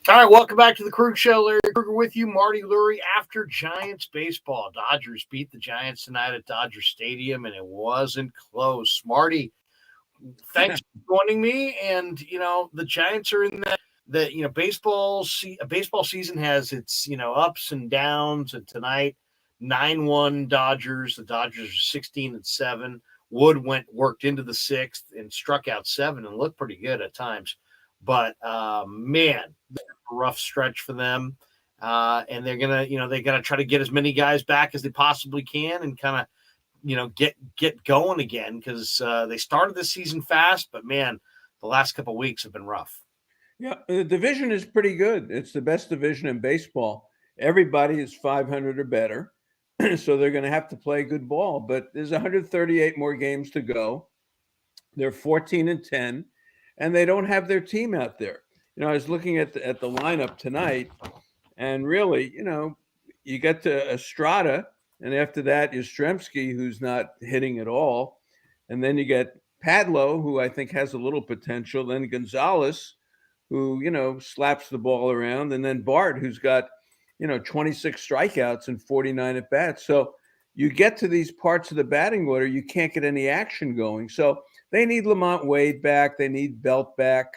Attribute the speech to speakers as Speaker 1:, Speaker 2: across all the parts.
Speaker 1: All right, welcome back to the Krueg Show. Larry Krueger with you, Marty Lurie. After Giants baseball, Dodgers beat the Giants tonight at Dodger Stadium, and it wasn't close. Marty, thanks for joining me. And the Giants are in baseball season has its ups and downs. And tonight, 9-1 Dodgers. The Dodgers are 16-7. Wood worked into the sixth and struck out 7 and looked pretty good at times. But man, rough stretch for them, and they're gonna try to get as many guys back as they possibly can and kind of get going again, because they started this season fast, but man, the last couple of weeks have been rough.
Speaker 2: Yeah, the division is pretty good. It's the best division in baseball. Everybody is 500 or better, so they're going to have to play good ball. But there's 138 more games to go. They're 14-10, and they don't have their team out there. I was looking at the lineup tonight, and really, you get to Estrada, and after that, Yastrzemski, who's not hitting at all, and then you get Padlo, who I think has a little potential, then Gonzalez, who slaps the ball around, and then Bart, who's got 26 strikeouts and 49 at bats. So you get to these parts of the batting order, you can't get any action going. So they need Lamont Wade back, they need Belt back.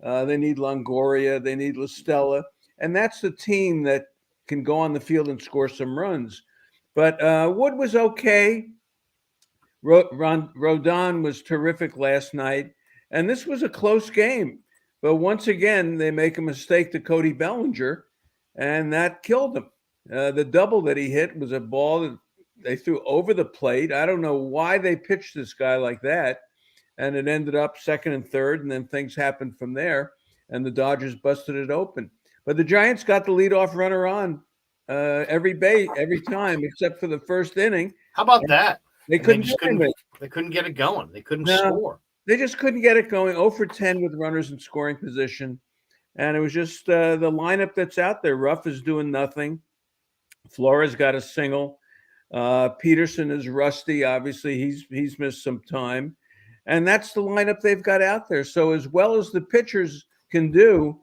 Speaker 2: They need Longoria. They need La Stella. And that's the team that can go on the field and score some runs. But Wood was okay. Rodon was terrific last night. And this was a close game. But once again, they make a mistake to Cody Bellinger, and that killed him. The double that he hit was a ball that they threw over the plate. I don't know why they pitched this guy like that. And it ended up second and third, and then things happened from there, and the Dodgers busted it open. But the Giants got the leadoff runner on every time, except for the first inning.
Speaker 1: How about that?
Speaker 2: They couldn't
Speaker 1: get it going. They couldn't score.
Speaker 2: They just couldn't get it going. 0 for 10 with runners in scoring position. And it was just the lineup that's out there. Ruff is doing nothing. Flores got a single. Peterson is rusty. Obviously, he's missed some time. And that's the lineup they've got out there. So as well as the pitchers can do,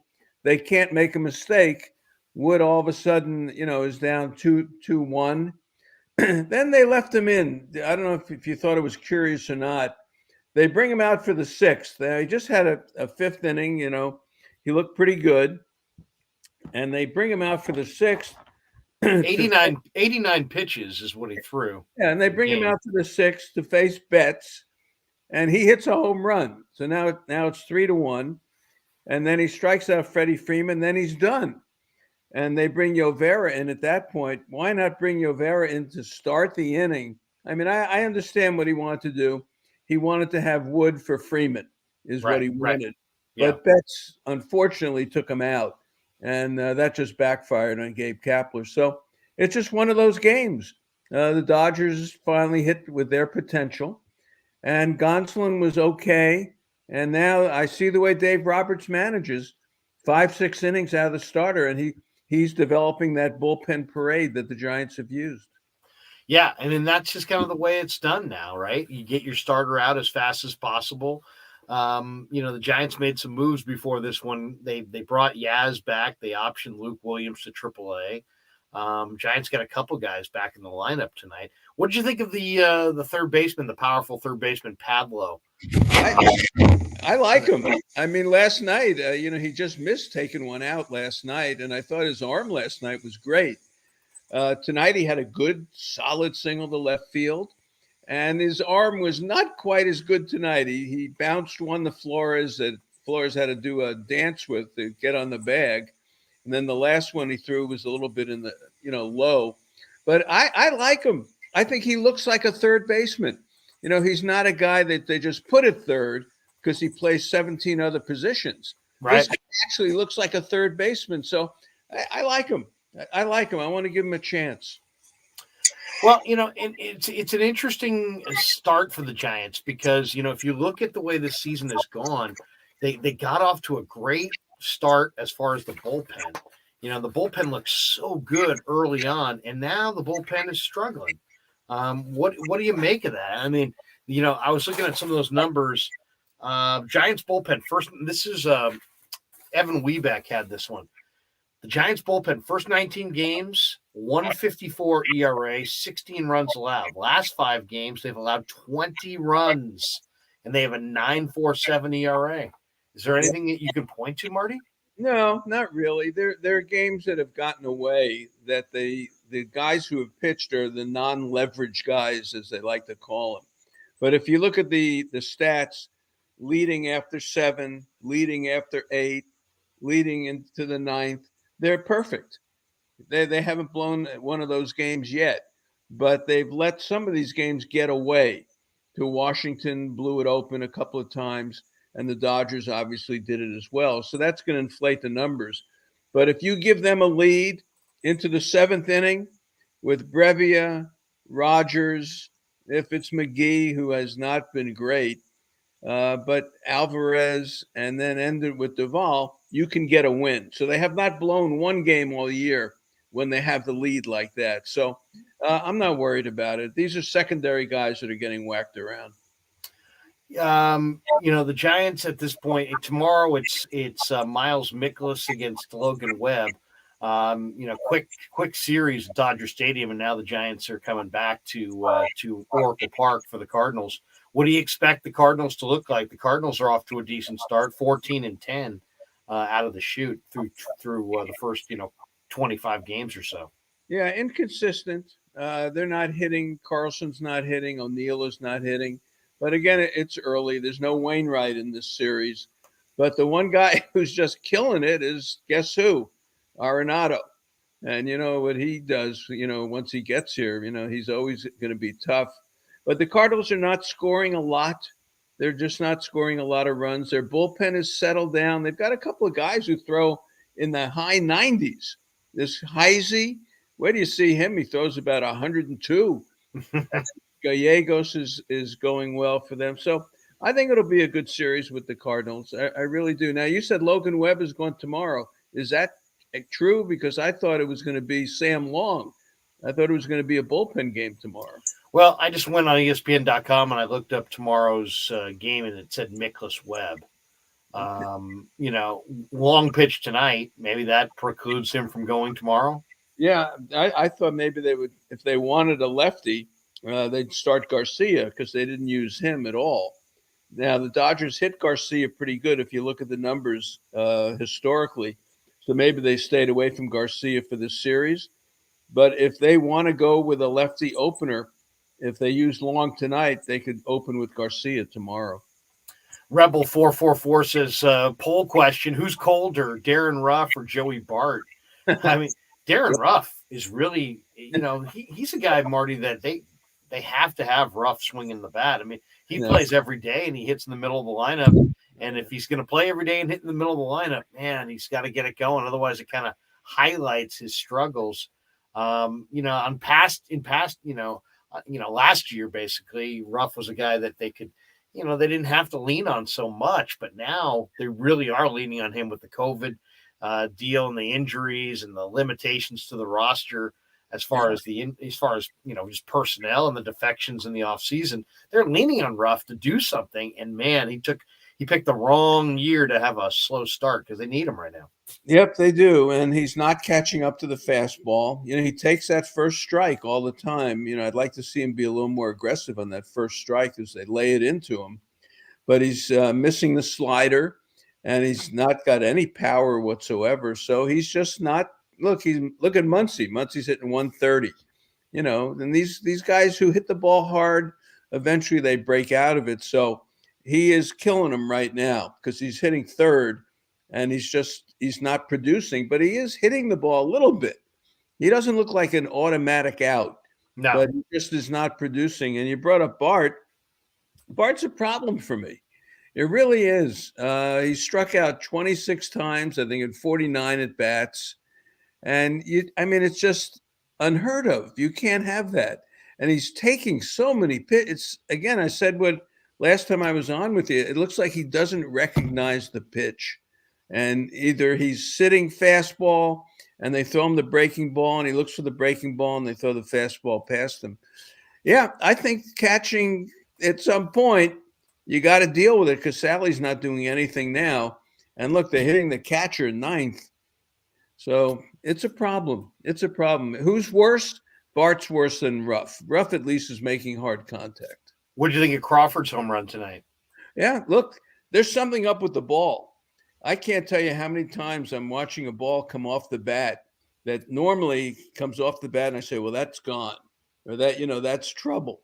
Speaker 2: they can't make a mistake. Wood all of a sudden, is down 2-1. Then they left him in. I don't know if you thought it was curious or not. They bring him out for the sixth. They just had a fifth inning. He looked pretty good. And they bring him out for the sixth.
Speaker 1: 89 pitches is what he threw.
Speaker 2: Yeah, and they bring him out for the sixth to face Betts. And he hits a home run. So now it's 3-1. And then he strikes out Freddie Freeman. Then he's done. And they bring Llovera in at that point. Why not bring Llovera in to start the inning? I mean, I understand what he wanted to do. He wanted to have Wood for Freeman is what he wanted. Right.
Speaker 1: Yeah.
Speaker 2: But Betts, unfortunately, took him out. And that just backfired on Gabe Kapler. So it's just one of those games. The Dodgers finally hit with their potential. And Gonsolin was okay. And now I see the way Dave Roberts manages 5-6 innings out of the starter. And he's developing that bullpen parade that the Giants have used.
Speaker 1: Yeah. I mean, that's just kind of the way it's done now, right? You get your starter out as fast as possible. The Giants made some moves before this one. They brought Yaz back. They optioned Luke Williams to AAA. Giants got a couple guys back in the lineup tonight. What did you think of the third baseman, the powerful third baseman, Padlo?
Speaker 2: I like him. I mean, last night, he just missed taking one out last night, and I thought his arm last night was great. Tonight he had a good, solid single to left field, and his arm was not quite as good tonight. He bounced one to Flores that Flores had to do a dance with to get on the bag. And then the last one he threw was a little bit in the, low. But I like him. I think he looks like a third baseman. He's not a guy that they just put at third because he plays 17 other positions.
Speaker 1: Right.
Speaker 2: This actually looks like a third baseman. So I like him. I like him. I want to give him a chance.
Speaker 1: Well, it's an interesting start for the Giants because, if you look at the way this season has gone, they got off to a great start as far as the bullpen. The bullpen looks so good early on, and now the bullpen is struggling. What do you make of that? I mean, I was looking at some of those numbers. Giants bullpen first. This is Evan Webeck had this one. The Giants bullpen, first 19 games, 154 ERA, 16 runs allowed. Last 5 games, they've allowed 20 runs, and they have a 9.47 ERA. Is there anything that you can point to, Marty?
Speaker 2: No, not really. There are games that have gotten away that the guys who have pitched are the non-leverage guys, as they like to call them. But if you look at the stats, leading after 7, leading after 8, leading into the 9th, they're perfect. They haven't blown one of those games yet, but they've let some of these games get away. To Washington blew it open a couple of times, and the Dodgers obviously did it as well. So that's going to inflate the numbers. But if you give them a lead into the 7th inning with Brevia, Rogers, if it's McGee, who has not been great, but Alvarez, and then ended with Duvall, you can get a win. So they have not blown one game all year when they have the lead like that. So I'm not worried about it. These are secondary guys that are getting whacked around.
Speaker 1: The Giants at this point, tomorrow it's Miles Mikolas against Logan Webb. Quick series at Dodger Stadium, and now the Giants are coming back to Oracle Park for the Cardinals. What do you expect the Cardinals to look like? The Cardinals are off to a decent start, 14-10 out of the chute through the first 25 games or so.
Speaker 2: Yeah, inconsistent. They're not hitting. Carlson's not hitting. O'Neill is not hitting. But again, it's early. There's no Wainwright in this series. But the one guy who's just killing it is, guess who? Arenado. And you know what he does, once he gets here, he's always going to be tough. But the Cardinals are not scoring a lot. They're just not scoring a lot of runs. Their bullpen is settled down. They've got a couple of guys who throw in the high 90s. This Heisey, where do you see him? He throws about 102. Gallegos is going well for them. So I think it'll be a good series with the Cardinals. I really do. Now, you said Logan Webb is going tomorrow. Is that true? Because I thought it was going to be Sam Long. I thought it was going to be a bullpen game tomorrow.
Speaker 1: Well, I just went on ESPN.com and I looked up tomorrow's game, and it said Mikolas Webb. Long pitch tonight. Maybe that precludes him from going tomorrow.
Speaker 2: Yeah, I thought maybe they would, if they wanted a lefty, they'd start Garcia because they didn't use him at all. Now, the Dodgers hit Garcia pretty good if you look at the numbers historically. So maybe they stayed away from Garcia for this series. But if they want to go with a lefty opener, if they use Long tonight, they could open with Garcia tomorrow.
Speaker 1: Rebel 444 says, poll question, who's colder, Darren Ruff or Joey Bart? I mean, Darren Ruff is really, he's a guy, Marty, that they have to have Ruff swinging the bat. I mean, he plays every day and he hits in the middle of the lineup. And if he's going to play every day and hit in the middle of the lineup, man, he's got to get it going. Otherwise, it kind of highlights his struggles. Last year, basically, Ruff was a guy that they could, they didn't have to lean on so much. But now they really are leaning on him with the COVID deal and the injuries and the limitations to the roster. As far as just personnel and the defections in the offseason, they're leaning on Ruff to do something. And man, he picked the wrong year to have a slow start because they need him right now.
Speaker 2: Yep, they do. And he's not catching up to the fastball. He takes that first strike all the time. I'd like to see him be a little more aggressive on that first strike as they lay it into him. But he's missing the slider, and he's not got any power whatsoever. So he's just not. Look at Muncy. Muncy's hitting 130. And these guys who hit the ball hard, eventually they break out of it. So he is killing them right now because he's hitting third, and he's not producing, but he is hitting the ball a little bit. He doesn't look like an automatic out, but he just is not producing. And you brought up Bart. Bart's a problem for me. It really is. He struck out 26 times, I think, in 49 at bats. And it's just unheard of. You can't have that. And he's taking so many pitches. Again, I said what last time I was on with you, it looks like he doesn't recognize the pitch. And either he's sitting fastball and they throw him the breaking ball and he looks for the breaking ball and they throw the fastball past him. Yeah, I think catching at some point, you got to deal with it because Sally's not doing anything now. And look, they're hitting the catcher ninth. So it's a problem. It's a problem. Who's worse? Bart's worse than Ruff. Ruff at least is making hard contact.
Speaker 1: What did you think of Crawford's home run tonight?
Speaker 2: Yeah, look, there's something up with the ball. I can't tell you how many times I'm watching a ball come off the bat that normally comes off the bat and I say, well, that's gone, or that, that's trouble.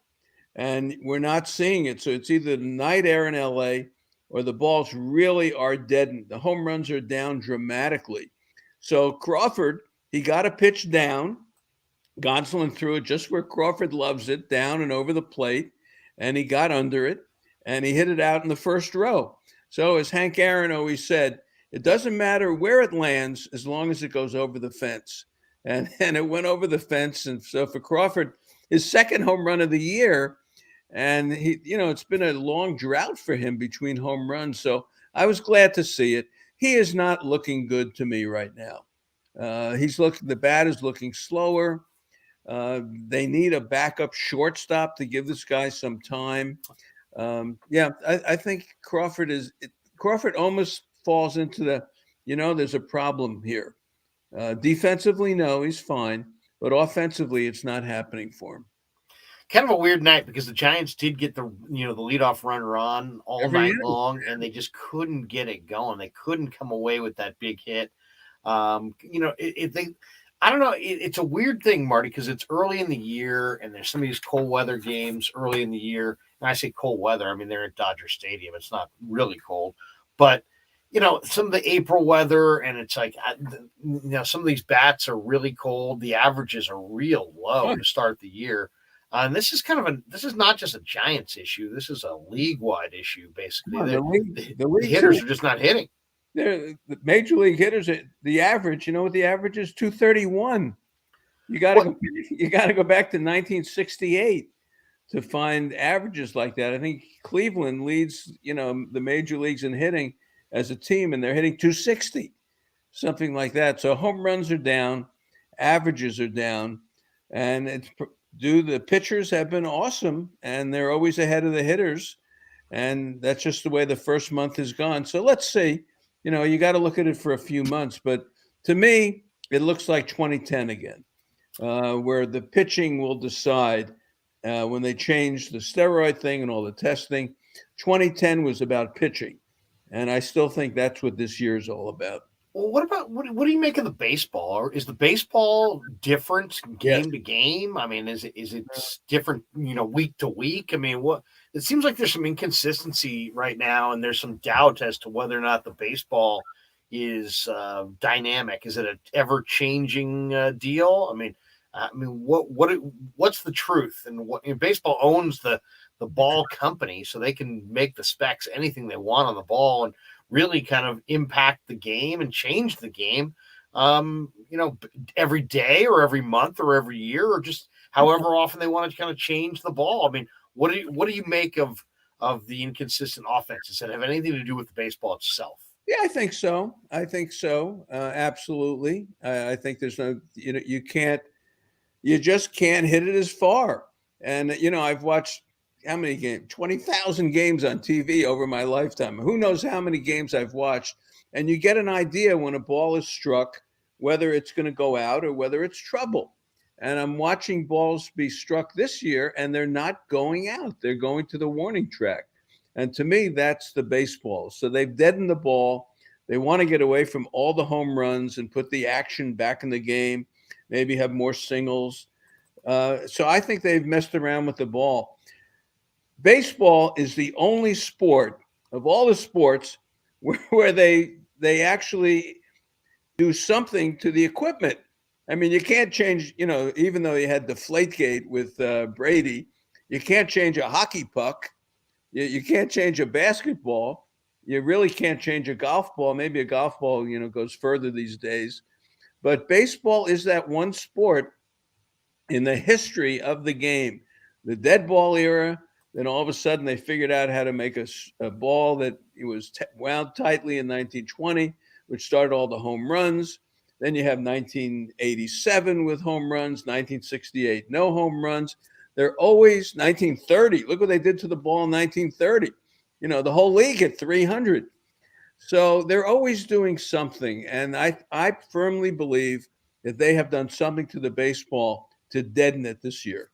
Speaker 2: And we're not seeing it. So it's either the night air in LA or the balls really are deadened. The home runs are down dramatically. So Crawford, he got a pitch down. Gonsolin threw it just where Crawford loves it, down and over the plate, and he got under it, and he hit it out in the first row. So as Hank Aaron always said, it doesn't matter where it lands as long as it goes over the fence. And it went over the fence. And so for Crawford, his second home run of the year, and he, it's been a long drought for him between home runs. So I was glad to see it. He is not looking good to me right now. The bat is looking slower. They need a backup shortstop to give this guy some time. I think Crawford almost falls into there's a problem here. Defensively, no, he's fine, but offensively, it's not happening for him.
Speaker 1: Kind of a weird night because the Giants did get the leadoff runner on all night long, and they just couldn't get it going. They couldn't come away with that big hit. I don't know. It's a weird thing, Marty, because it's early in the year, and there's some of these cold weather games early in the year. And I say cold weather, I mean they're at Dodger Stadium. It's not really cold, but some of the April weather, and it's like some of these bats are really cold. The averages are real low to start the year. And this is not just a Giants issue. This is a league-wide issue, basically. The hitters are just not hitting.
Speaker 2: The major league hitters, the average, what the average is? 231. You got to go back to 1968 to find averages like that. I think Cleveland leads, the major leagues in hitting as a team, and they're hitting 260, something like that. So home runs are down, averages are down, and the pitchers have been awesome, and they're always ahead of the hitters, and that's just the way the first month has gone. So let's see. You got to look at it for a few months, but to me, it looks like 2010 again, where the pitching will decide when they change the steroid thing and all the testing. 2010 was about pitching, and I still think that's what this year is all about.
Speaker 1: Well, what do you make of the baseball? Or is the baseball different game to game? I mean, is it different, week to week? I mean, it seems like there's some inconsistency right now, and there's some doubt as to whether or not the baseball is dynamic. Is it an ever-changing deal? What's the truth? And baseball owns the ball company, so they can make the specs anything they want on the ball and really kind of impact the game and change the game, every day or every month or every year, or just however often they want to kind of change the ball. I mean, what do you make of the inconsistent offense? Does it have anything to do with the baseball itself?
Speaker 2: Yeah, I think so. Absolutely. I think there's no, you just can't hit it as far. And, I've watched how many games? 20,000 games on TV over my lifetime. Who knows how many games I've watched? And you get an idea when a ball is struck, whether it's going to go out or whether it's trouble. And I'm watching balls be struck this year, and they're not going out. They're going to the warning track. And to me, that's the baseball. So they've deadened the ball. They want to get away from all the home runs and put the action back in the game, maybe have more singles. So I think they've messed around with the ball. Baseball is the only sport of all the sports where they actually do something to the equipment. I mean, you can't change, even though you had Deflategate with Brady, you can't change a hockey puck. You can't change a basketball. You really can't change a golf ball. Maybe a golf ball, goes further these days. But baseball is that one sport in the history of the game. The dead ball era, then all of a sudden they figured out how to make a ball that it was wound tightly in 1920, which started all the home runs. Then you have 1987 with home runs, 1968, no home runs. They're always 1930. Look what they did to the ball in 1930. The whole league hit 300. So they're always doing something. And I firmly believe that they have done something to the baseball to deaden it this year.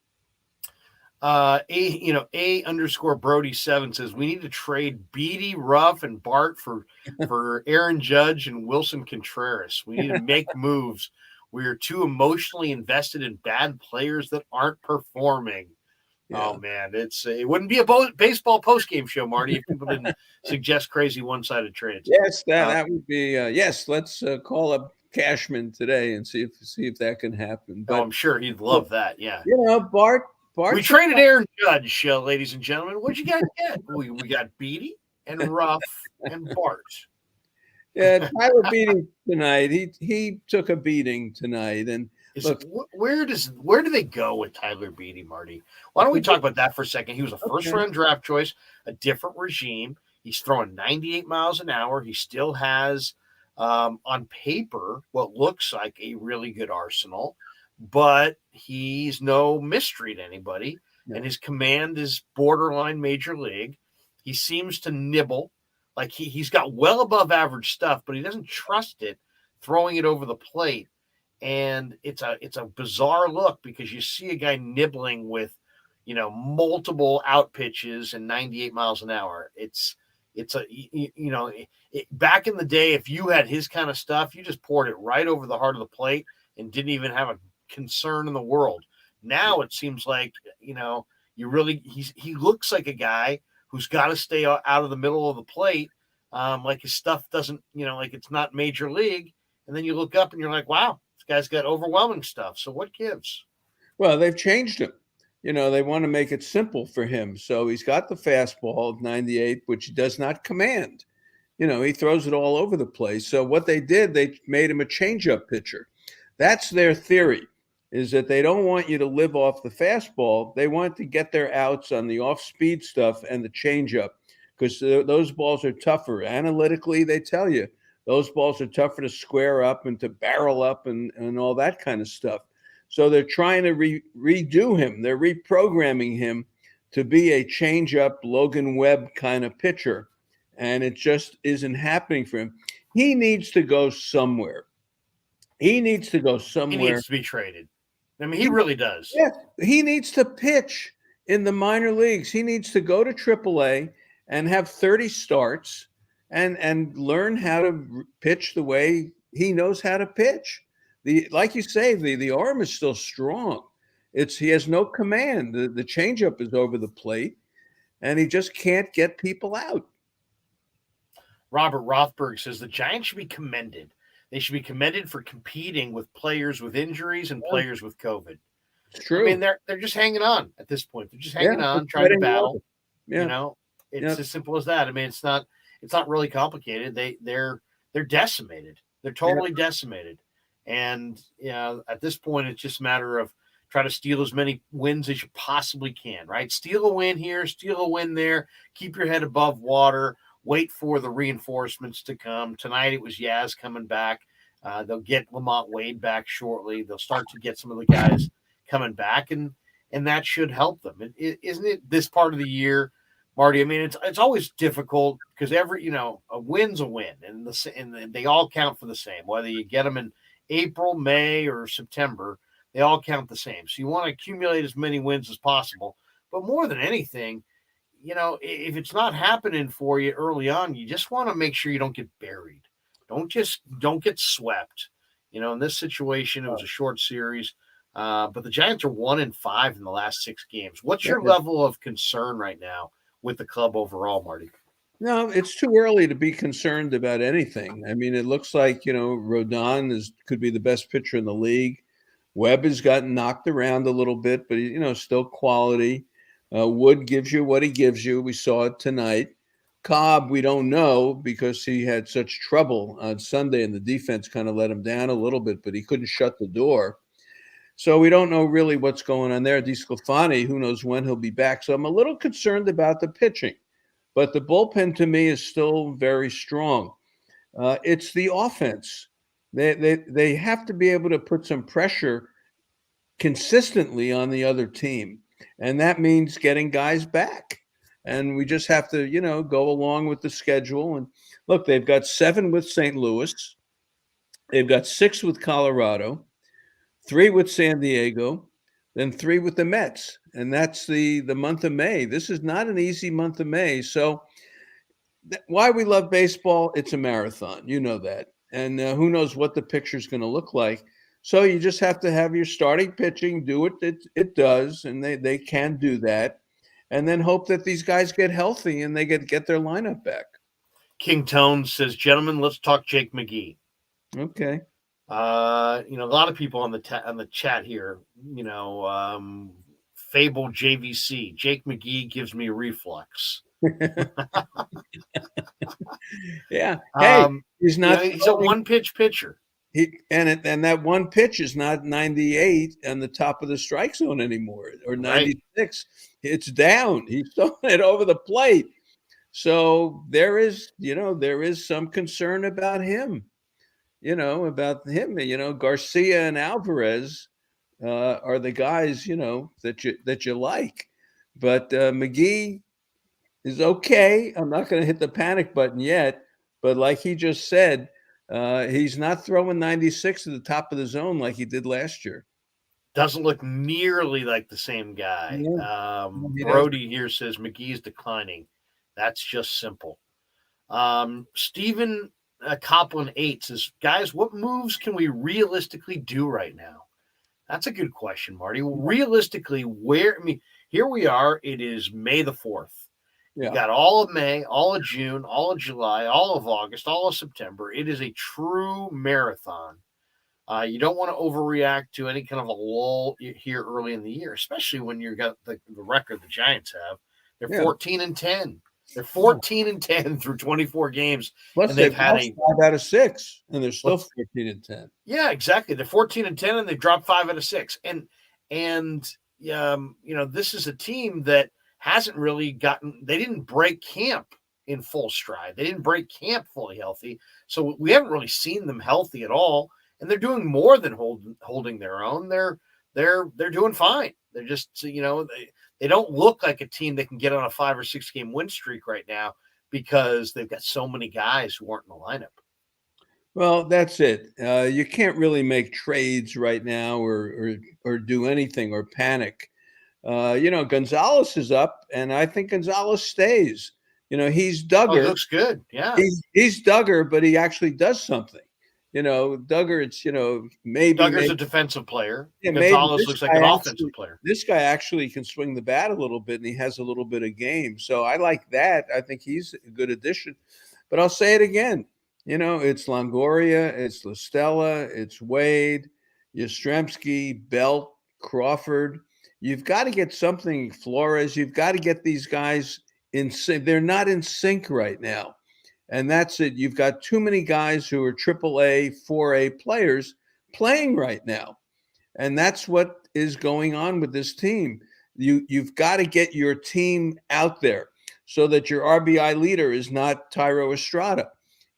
Speaker 1: A_Brody7 says we need to trade Beede, Ruff, and Bart for Aaron Judge and Wilson Contreras. We need to make moves. We are too emotionally invested in bad players that aren't performing.
Speaker 2: Yeah.
Speaker 1: Oh man, it wouldn't be a baseball postgame show, Marty, if people didn't suggest crazy one-sided trades.
Speaker 2: Yes, that would be yes. Let's call up Cashman today and see if that can happen. But
Speaker 1: I'm sure he'd love that. Yeah,
Speaker 2: Bart.
Speaker 1: We traded Aaron Judge, ladies and gentlemen. What'd you guys get? We got Beede and Ruff and Bart.
Speaker 2: Yeah, Tyler Beede tonight. He took a beating tonight. And look,
Speaker 1: where do they go with Tyler Beede, Marty? Why don't we talk about that for a second? He was a first-round draft choice, a different regime. He's throwing 98 miles an hour. He still has, on paper, what looks like a really good arsenal, but he's no mystery to anybody, and his command is borderline major league. He seems to nibble. Like he's got well above average stuff, but he doesn't trust it throwing it over the plate. And it's a bizarre look because you see a guy nibbling with, multiple out pitches and 98 miles an hour. Back in the day, if you had his kind of stuff, you just poured it right over the heart of the plate and didn't even have a concern in the world. Now it seems like, he looks like a guy who's got to stay out of the middle of the plate. Like his stuff doesn't, like it's not major league. And then you look up and you're like, wow, this guy's got overwhelming stuff. So what gives?
Speaker 2: Well, they've changed him. They want to make it simple for him. So he's got the fastball of 98, which he does not command. He throws it all over the place. So what they did, they made him a changeup pitcher. That's their theory, is that they don't want you to live off the fastball. They want to get their outs on the off-speed stuff and the changeup because those balls are tougher. Analytically, they tell you those balls are tougher to square up and to barrel up and all that kind of stuff. So they're trying to redo him. They're reprogramming him to be a changeup Logan Webb kind of pitcher. And it just isn't happening for him. He needs to go somewhere. He needs to
Speaker 1: be traded. I mean, he really does.
Speaker 2: Yeah, he needs to pitch in the minor leagues. He needs to go to AAA and have 30 starts and learn how to pitch the way he knows how to pitch. Like you say, the arm is still strong. He has no command. The changeup is over the plate, and he just can't get people out.
Speaker 1: Robert Rothberg says the Giants should be commended. They should be commended for competing with players with injuries and players with COVID.
Speaker 2: It's true.
Speaker 1: I mean, they're just hanging on at this point. They're just hanging on, trying to battle.
Speaker 2: Yeah.
Speaker 1: It's as simple as that. I mean, it's not really complicated. They're decimated. They're totally decimated. And at this point, it's just a matter of try to steal as many wins as you possibly can, right? Steal a win here, steal a win there, keep your head above water, wait for the reinforcements to come. Tonight it was Yaz coming back. They'll get Lamont Wade back shortly. They'll start to get some of the guys coming back, and that should help them. Isn't it this part of the year, Marty? I mean, it's always difficult because a win's a win, and they all count for the same. Whether you get them in April, May, or September, they all count the same. So you want to accumulate as many wins as possible. But more than anything, if it's not happening for you early on, you just want to make sure you don't get buried. Don't get swept. In this situation, it was a short series, but the Giants are 1-5 in the last 6 games. What's your level of concern right now with the club overall, Marty?
Speaker 2: No, it's too early to be concerned about anything. I mean, it looks like, Rodon could be the best pitcher in the league. Webb has gotten knocked around a little bit, but, still quality. Wood gives you what he gives you. We saw it tonight. Cobb, we don't know because he had such trouble on Sunday and the defense kind of let him down a little bit, but he couldn't shut the door. So we don't know really what's going on there. DeSclafani, who knows when he'll be back. So I'm a little concerned about the pitching. But the bullpen, to me, is still very strong. It's the offense. They have to be able to put some pressure consistently on the other team. And that means getting guys back. And we just have to, go along with the schedule. And look, they've got 7 with St. Louis. They've got 6 with Colorado, 3 with San Diego, then 3 with the Mets. And that's the month of May. This is not an easy month of May. So why we love baseball, it's a marathon. You know that. And who knows what the picture is going to look like. So you just have to have your starting pitching do what it does, and they can do that, and then hope that these guys get healthy and they get their lineup back.
Speaker 1: King Tone says, "Gentlemen, let's talk Jake McGee."
Speaker 2: Okay.
Speaker 1: A lot of people on the chat here, Fable JVC, Jake McGee gives me reflux.
Speaker 2: Yeah. Hey, he's not.
Speaker 1: He's a one-pitch pitcher.
Speaker 2: And that one pitch is not 98 on the top of the strike zone anymore, or 96. Right. It's down. He's throwing it over the plate. So there is some concern about him. Garcia and Alvarez are the guys, that you like. But McGee is okay. I'm not going to hit the panic button yet. But like he just said, he's not throwing 96 at the top of the zone like he did last year.
Speaker 1: Doesn't look nearly like the same guy. Brody here says McGee's declining. That's just simple. Stephen Copland 8 says, guys, what moves can we realistically do right now? That's a good question, Marty. Realistically, here we are. It is May the 4th. Yeah. You got all of May, all of June, all of July, all of August, all of September. It is a true marathon. You don't want to overreact to any kind of a lull here early in the year, especially when you've got the record the Giants have. They're 14-10. They're 14-10 through 24 games.
Speaker 2: Plus, and they've had 5 out of 6, and they're still 14-10.
Speaker 1: Yeah, exactly. They're 14-10, and they've dropped 5 out of 6. And this is a team that hasn't really they didn't break camp in full stride. They didn't break camp fully healthy. So we haven't really seen them healthy at all. And they're doing more than holding their own. They're doing fine. They're just, they don't look like a team that can get on a 5 or 6 game win streak right now because they've got so many guys who aren't in the lineup.
Speaker 2: Well, that's it. You can't really make trades right now or do anything or panic. Gonzalez is up, and I think Gonzalez stays. He's Duggar.
Speaker 1: Oh, he looks good. Yeah.
Speaker 2: He's Duggar, but he actually does something. Duggar, it's, maybe.
Speaker 1: Duggar's a defensive player. Yeah, Gonzalez looks like an offensive player.
Speaker 2: This guy actually can swing the bat a little bit, and he has a little bit of game. So I like that. I think he's a good addition. But I'll say it again. It's Longoria, it's La Stella, it's Wade, Yastrzemski, Belt, Crawford. You've got to get something, Flores. You've got to get these guys in sync. They're not in sync right now. And that's it. You've got too many guys who are AAA, 4A players playing right now. And that's what is going on with this team. You've got to get your team out there so that your RBI leader is not Thairo Estrada.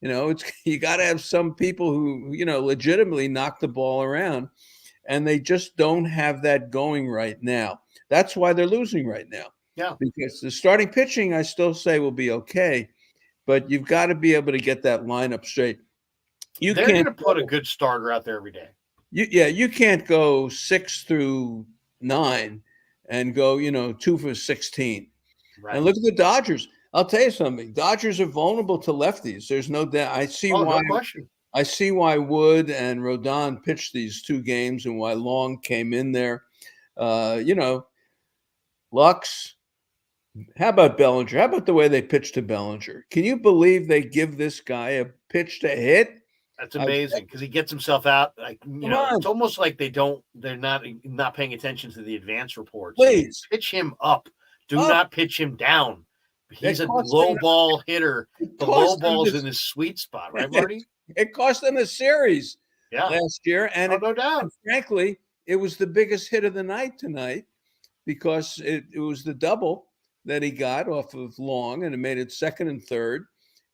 Speaker 2: You got to have some people who, legitimately knock the ball around. And they just don't have that going right now. That's why they're losing right now.
Speaker 1: Yeah.
Speaker 2: Because the starting pitching, I still say, will be okay. But you've got to be able to get that lineup straight.
Speaker 1: They're going to put a good starter out there every day.
Speaker 2: You can't go 6 through 9 and go, 2 for 16. Right. And look at the Dodgers. I'll tell you something. Dodgers are vulnerable to lefties. There's no doubt. I see why.
Speaker 1: No question.
Speaker 2: I see why Wood and Rodon pitched these 2 games and why Long came in there. Lux. How about Bellinger? How about the way they pitched to Bellinger? Can you believe they give this guy a pitch to hit?
Speaker 1: That's amazing because he gets himself out. It's almost like they're not paying attention to the advance reports.
Speaker 2: Please
Speaker 1: pitch him up. Do not pitch him down. He's a low ball hitter. The low ball's in his sweet spot, right, Marty?
Speaker 2: It cost them a series last year. And
Speaker 1: no doubt.
Speaker 2: And frankly, it was the biggest hit of the night tonight because it was the double that he got off of Long, and it made it 2nd and 3rd.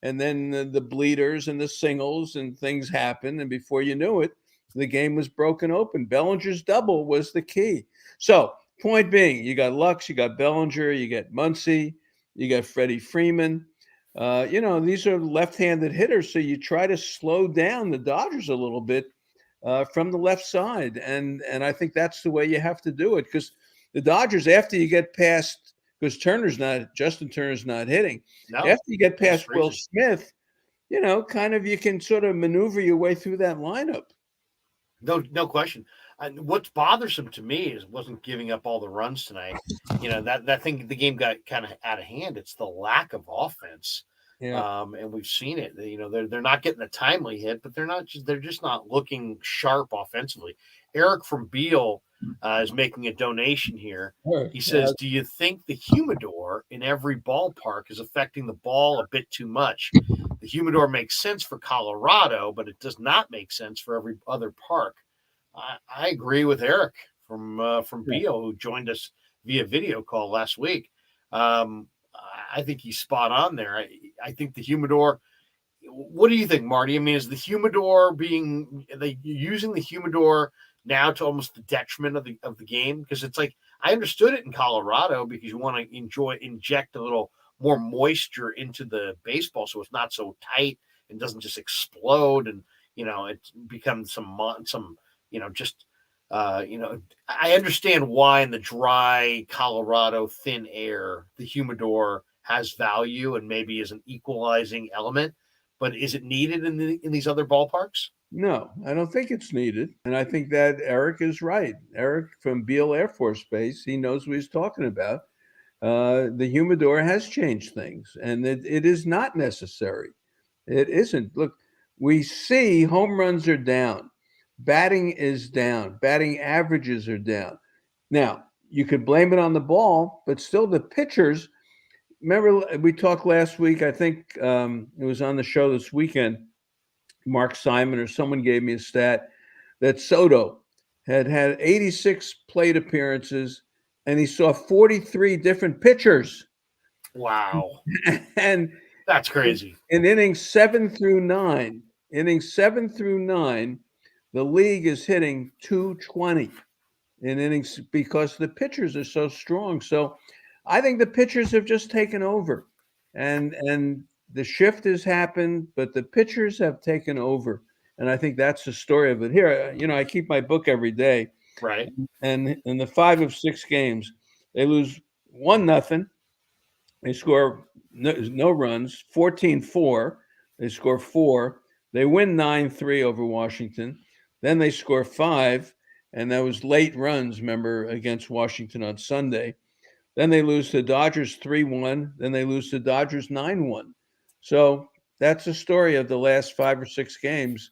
Speaker 2: And then the bleeders and the singles and things happened. And before you knew it, the game was broken open. Bellinger's double was the key. So point being, you got Lux, you got Bellinger, you got Muncy, You got Freddie Freeman. These are left-handed hitters, so you try to slow down the Dodgers a little bit from the left side, and I think that's the way you have to do it, because the Dodgers, after you get past, because Justin Turner's not hitting,
Speaker 1: No,
Speaker 2: after you get
Speaker 1: that's
Speaker 2: past Will
Speaker 1: crazy.
Speaker 2: Smith, kind of you can sort of maneuver your way through that lineup.
Speaker 1: No question. What's bothersome to me is wasn't giving up all the runs tonight. That thing, the game got kind of out of hand. It's the lack of offense.
Speaker 2: Yeah.
Speaker 1: And we've seen it. They're not getting a timely hit, but they're just not looking sharp offensively. Eric from Beale is making a donation here. He says, "Do you think the humidor in every ballpark is affecting the ball a bit too much? The humidor makes sense for Colorado, but it does not make sense for every other park." I agree with Eric from Beale, who joined us via video call last week. I think he's spot on there. I think the humidor. What do you think, Marty? I mean, is the humidor using the humidor now to almost the detriment of the game? Because it's like, I understood it in Colorado because you want to inject a little more moisture into the baseball so it's not so tight and doesn't just explode, and it becomes some just I understand why in the dry Colorado thin air the humidor has value and maybe is an equalizing element, but is it needed in these other ballparks?
Speaker 2: No, I don't think it's needed. And I think that Eric is right. Eric from Beale Air Force Base, he knows what he's talking about. The humidor has changed things, and it is not necessary. It isn't. Look, we see home runs are down. Batting is down. Batting averages are down. Now, you could blame it on the ball, but still the pitchers. Remember, we talked last week, I think it was on the show this weekend, Mark Simon or someone gave me a stat that Soto had 86 plate appearances and he saw 43 different pitchers.
Speaker 1: Wow.
Speaker 2: And
Speaker 1: that's crazy.
Speaker 2: In innings 7 through 9, the league is hitting 220 in innings because the pitchers are so strong. So I think the pitchers have just taken over, and the shift has happened, but the pitchers have taken over. And I think that's the story of it. Here, I keep my book every day.
Speaker 1: Right.
Speaker 2: And in the 5 of 6 games, they lose 1-0. They score no runs, 14-4. They score 4. They win 9-3 over Washington. Then they score 5, and that was late runs, remember, against Washington on Sunday. Then they lose to Dodgers 3-1. Then they lose to Dodgers 9-1. So that's the story of the last 5 or 6 games.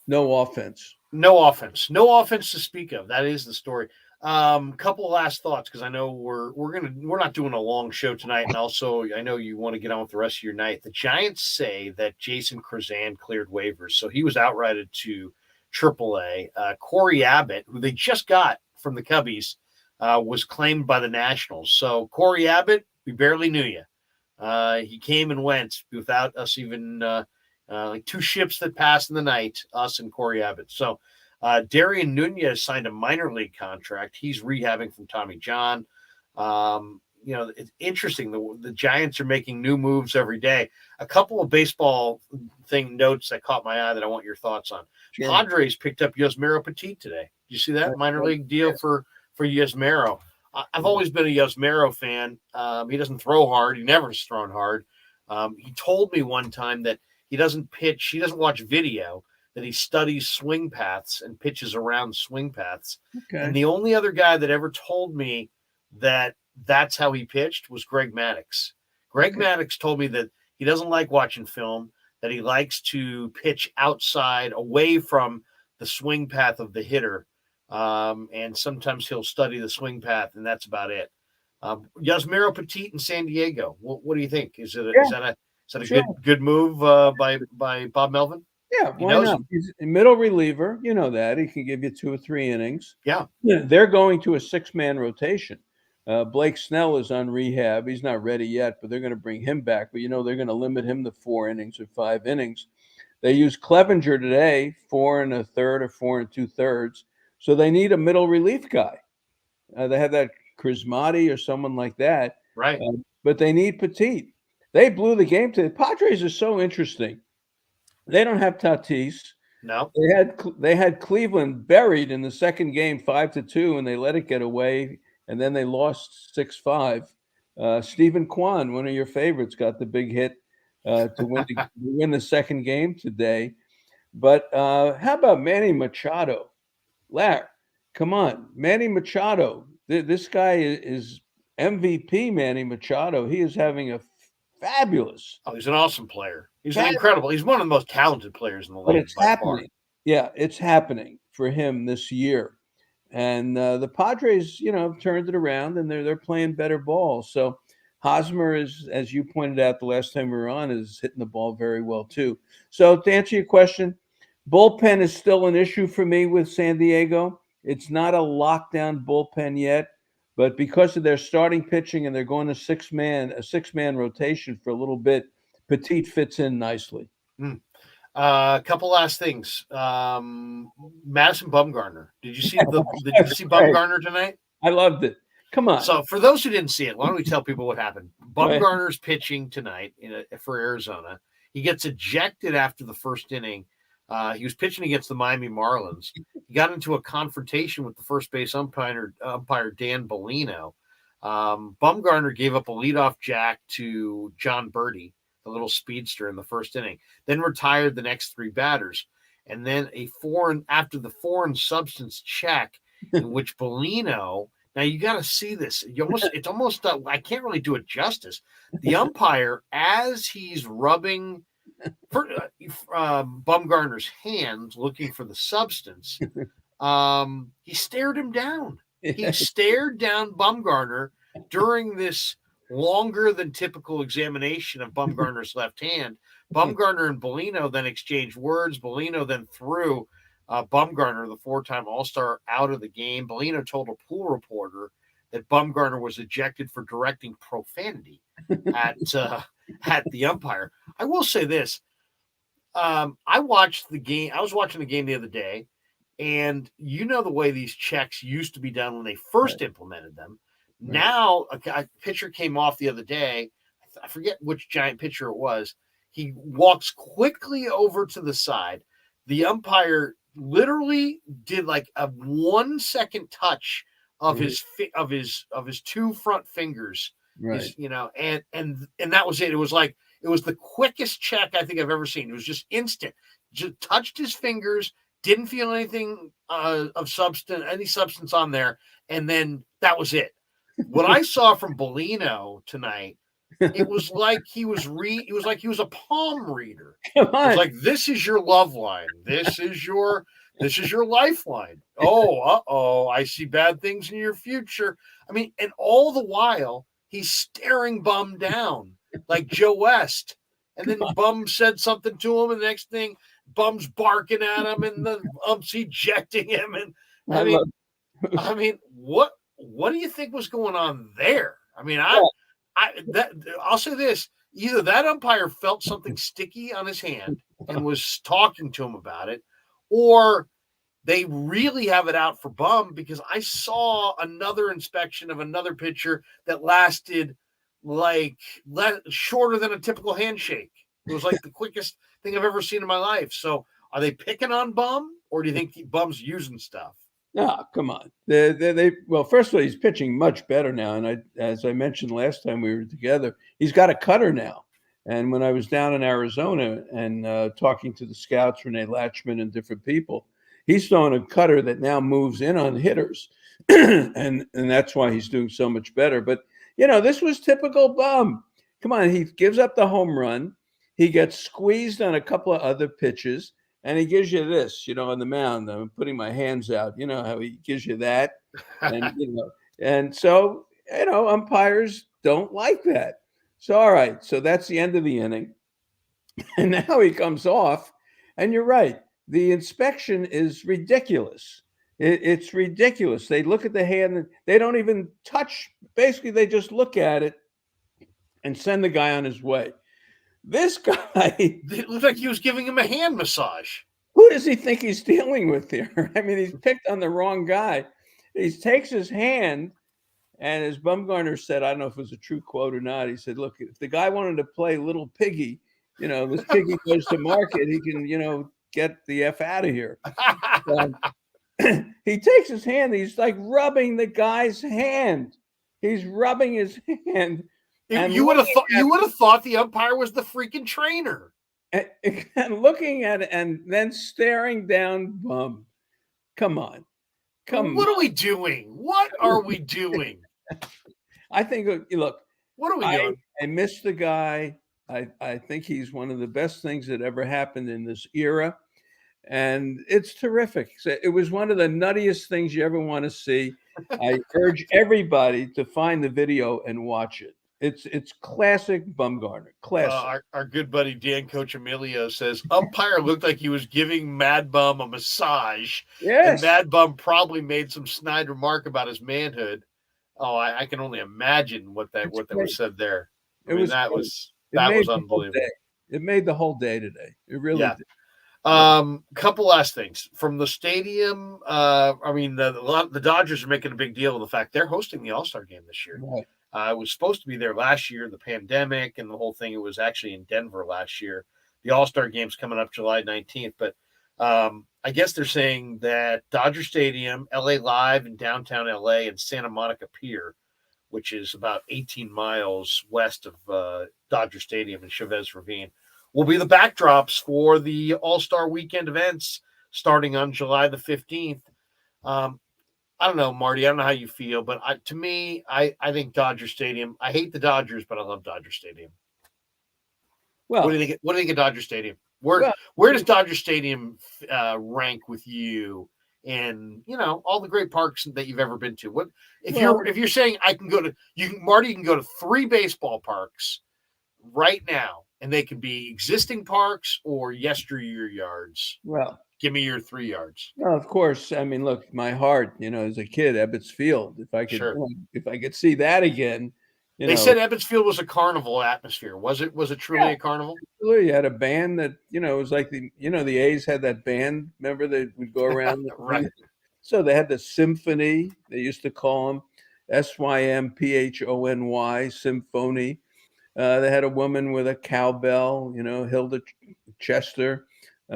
Speaker 2: No offense.
Speaker 1: No offense. No offense to speak of. That is the story. Couple of last thoughts, because I know we're not doing a long show tonight, and also I know you want to get on with the rest of your night. The Giants say that Jason Kruzan cleared waivers, so he was outrighted to AAA. Corey Abbott, who they just got from the Cubbies, was claimed by the Nationals. So Corey Abbott, we barely knew you. He came and went without us even like 2 ships that passed in the night, us and Corey Abbott. So Darian Nunez signed a minor league contract. He's rehabbing from Tommy John. It's interesting. The Giants are making new moves every day. A couple of baseball notes that caught my eye that I want your thoughts on. Sure. Padres picked up Yusmeiro Petit today. Did you see that minor league deal for Yusmeiro? I've always been a Yusmeiro fan. He doesn't throw hard. He never has thrown hard. He told me one time that he doesn't pitch. He doesn't watch video, that he studies swing paths and pitches around swing paths. Okay. And the only other guy that ever told me that that's how he pitched was Greg Maddux. Greg Maddux told me that he doesn't like watching film, that he likes to pitch outside, away from the swing path of the hitter. And sometimes he'll study the swing path, and that's about it. Yusmeiro Petit in San Diego. What do you think? Is that a good move by Bob Melvin?
Speaker 2: Yeah, why not? He's a middle reliever. You know that. He can give you 2 or 3 innings.
Speaker 1: Yeah.
Speaker 2: They're going to a 6-man rotation. Blake Snell is on rehab. He's not ready yet, but they're going to bring him back. But, they're going to limit him to 4 innings or 5 innings. They used Clevenger today, 4 1/3 or 4 2/3. So they need a middle relief guy. They have that Krismati or someone like that.
Speaker 1: Right.
Speaker 2: but they need Petit. They blew the game today. The Padres are so interesting. They don't have Tatis.
Speaker 1: No.
Speaker 2: They had Cleveland buried in the second game 5-2, and they let it get away, and then they lost 6-5. Stephen Kwan, one of your favorites, got the big hit to win the second game today. But how about Manny Machado? Larry, come on. Manny Machado. This guy is MVP Manny Machado. He is having a fabulous.
Speaker 1: Oh, he's an awesome player. He's incredible. He's one of the most talented players in the league.
Speaker 2: But it's
Speaker 1: by
Speaker 2: happening.
Speaker 1: far.
Speaker 2: Yeah, it's happening for him this year. And the Padres, turned it around, and they're playing better ball. So Hosmer is, as you pointed out the last time we were on, is hitting the ball very well too. So to answer your question, bullpen is still an issue for me with San Diego. It's not a lockdown bullpen yet, but because of their starting pitching and they're going to a six-man rotation for a little bit, Petit fits in nicely.
Speaker 1: A couple last things. Madison Bumgarner. Did you see Bumgarner tonight?
Speaker 2: I loved it. Come on.
Speaker 1: So for those who didn't see it, why don't we tell people what happened? Bumgarner's pitching tonight for Arizona. He gets ejected after the first inning. He was pitching against the Miami Marlins. He got into a confrontation with the first base umpire Dan Bellino. Bumgarner gave up a leadoff jack to John Birdie, the little speedster, in the first inning, then retired the next three batters. And then after the foreign substance check, in which Bellino, now you got to see this. It's almost I can't really do it justice. The umpire, as he's rubbing Bumgarner's hands, looking for the substance, he stared him down. He stared down Bumgarner during this longer than typical examination of Bumgarner's left hand. Bumgarner and Bellino then exchanged words. Bellino then threw Bumgarner, the four-time All-Star, out of the game. Bellino told a pool reporter that Bumgarner was ejected for directing profanity at the umpire. I will say this. I watched the game. I was watching the game the other day, and the way these checks used to be done when they first implemented them. Right. Now, a pitcher came off the other day. I forget which Giant pitcher it was. He walks quickly over to the side. The umpire literally did like a 1 second touch of his two front fingers. Right. And that was it. It was the quickest check I think I've ever seen. It was just instant. Just touched his fingers, didn't feel anything of substance, any substance on there, and then that was it. What I saw from Bellino tonight, it was like he was a palm reader. It was like, this is your love line. This is your lifeline. Oh, I see bad things in your future. I mean, and all the while he's staring Bum down like Joe West. And then Bum said something to him, and the next thing, Bum's barking at him, and the ump's ejecting him. And I mean, what do you think was going on there? I mean, I'll say this: either that umpire felt something sticky on his hand and was talking to him about it, or they really have it out for Bum, because I saw another inspection of another pitcher that lasted shorter than a typical handshake. It was like the quickest thing I've ever seen in my life. So are they picking on Bum, or do you think Bum's using stuff?
Speaker 2: No, come on. Well, first of all, he's pitching much better now. And as I mentioned last time we were together, he's got a cutter now. And when I was down in Arizona and talking to the scouts, Renee Latchman and different people, he's throwing a cutter that now moves in on hitters. and that's why he's doing so much better. But, this was typical Bum. Come on, he gives up the home run. He gets squeezed on a couple of other pitches. And he gives you this, on the mound. I'm putting my hands out. You know how he gives you that, and so umpires don't like that. So all right, so that's the end of the inning, and now he comes off, and you're right. The inspection is ridiculous. It's ridiculous. They look at the hand, and they don't even touch. Basically, they just look at it and send the guy on his way. This guy,
Speaker 1: it looked like he was giving him a hand massage.
Speaker 2: Who does he think he's dealing with here? I mean, he's picked on the wrong guy. He takes his hand And as Bumgarner said, I don't know if it was a true quote or not. He said, "Look, if the guy wanted to play Little Piggy, this piggy goes to market, he can, get the F out of here." He takes his hand. He's like rubbing the guy's hand. He's rubbing his hand. And
Speaker 1: you would have thought the umpire was the freaking trainer.
Speaker 2: And looking at it and then staring down Bum. Come on.
Speaker 1: What are we doing? What are we doing?
Speaker 2: I think, look,
Speaker 1: what are we doing?
Speaker 2: I miss the guy. I think he's one of the best things that ever happened in this era. And it's terrific. So it was one of the nuttiest things you ever want to see. I urge everybody to find the video and watch it. It's classic Bumgarner. Classic.
Speaker 1: Our good buddy Dan Coach Emilio says umpire looked like he was giving Mad Bum a massage.
Speaker 2: Yes.
Speaker 1: And Mad Bum probably made some snide remark about his manhood. Oh, I can only imagine what was said there. That was unbelievable.
Speaker 2: It made the whole day today. It really did.
Speaker 1: Couple last things from the stadium. The Dodgers are making a big deal of the fact they're hosting the All-Star game this year.
Speaker 2: Right.
Speaker 1: I was supposed to be there last year, the pandemic and the whole thing. It was actually in Denver last year. The All-Star game's coming up July 19th, but I guess they're saying that Dodger Stadium, LA Live in downtown LA, and Santa Monica Pier, which is about 18 miles west of Dodger Stadium in Chavez Ravine, will be the backdrops for the All-Star weekend events starting on July the 15th. I don't know, Marty. I don't know how you feel, but I think Dodger Stadium. I hate the Dodgers, but I love Dodger Stadium. Well, what do you think? What do you think of Dodger Stadium? Where does Dodger Stadium rank with you? And all the great parks that you've ever been to. What if you're saying I can go to Marty? You can go to 3 baseball parks right now, and they can be existing parks or yesteryear yards.
Speaker 2: Well,
Speaker 1: give me your 3 yards.
Speaker 2: Well, of course. I mean, look, my heart, as a kid, Ebbets Field. If I could see that again.
Speaker 1: They said Ebbets Field was a carnival atmosphere. Was it truly a carnival?
Speaker 2: You had a band that, it was like the A's had that band. Remember, they would go around.
Speaker 1: Right.
Speaker 2: So they had the symphony. They used to call them SYMPHONY, symphony. They had a woman with a cowbell, Hilda Chester.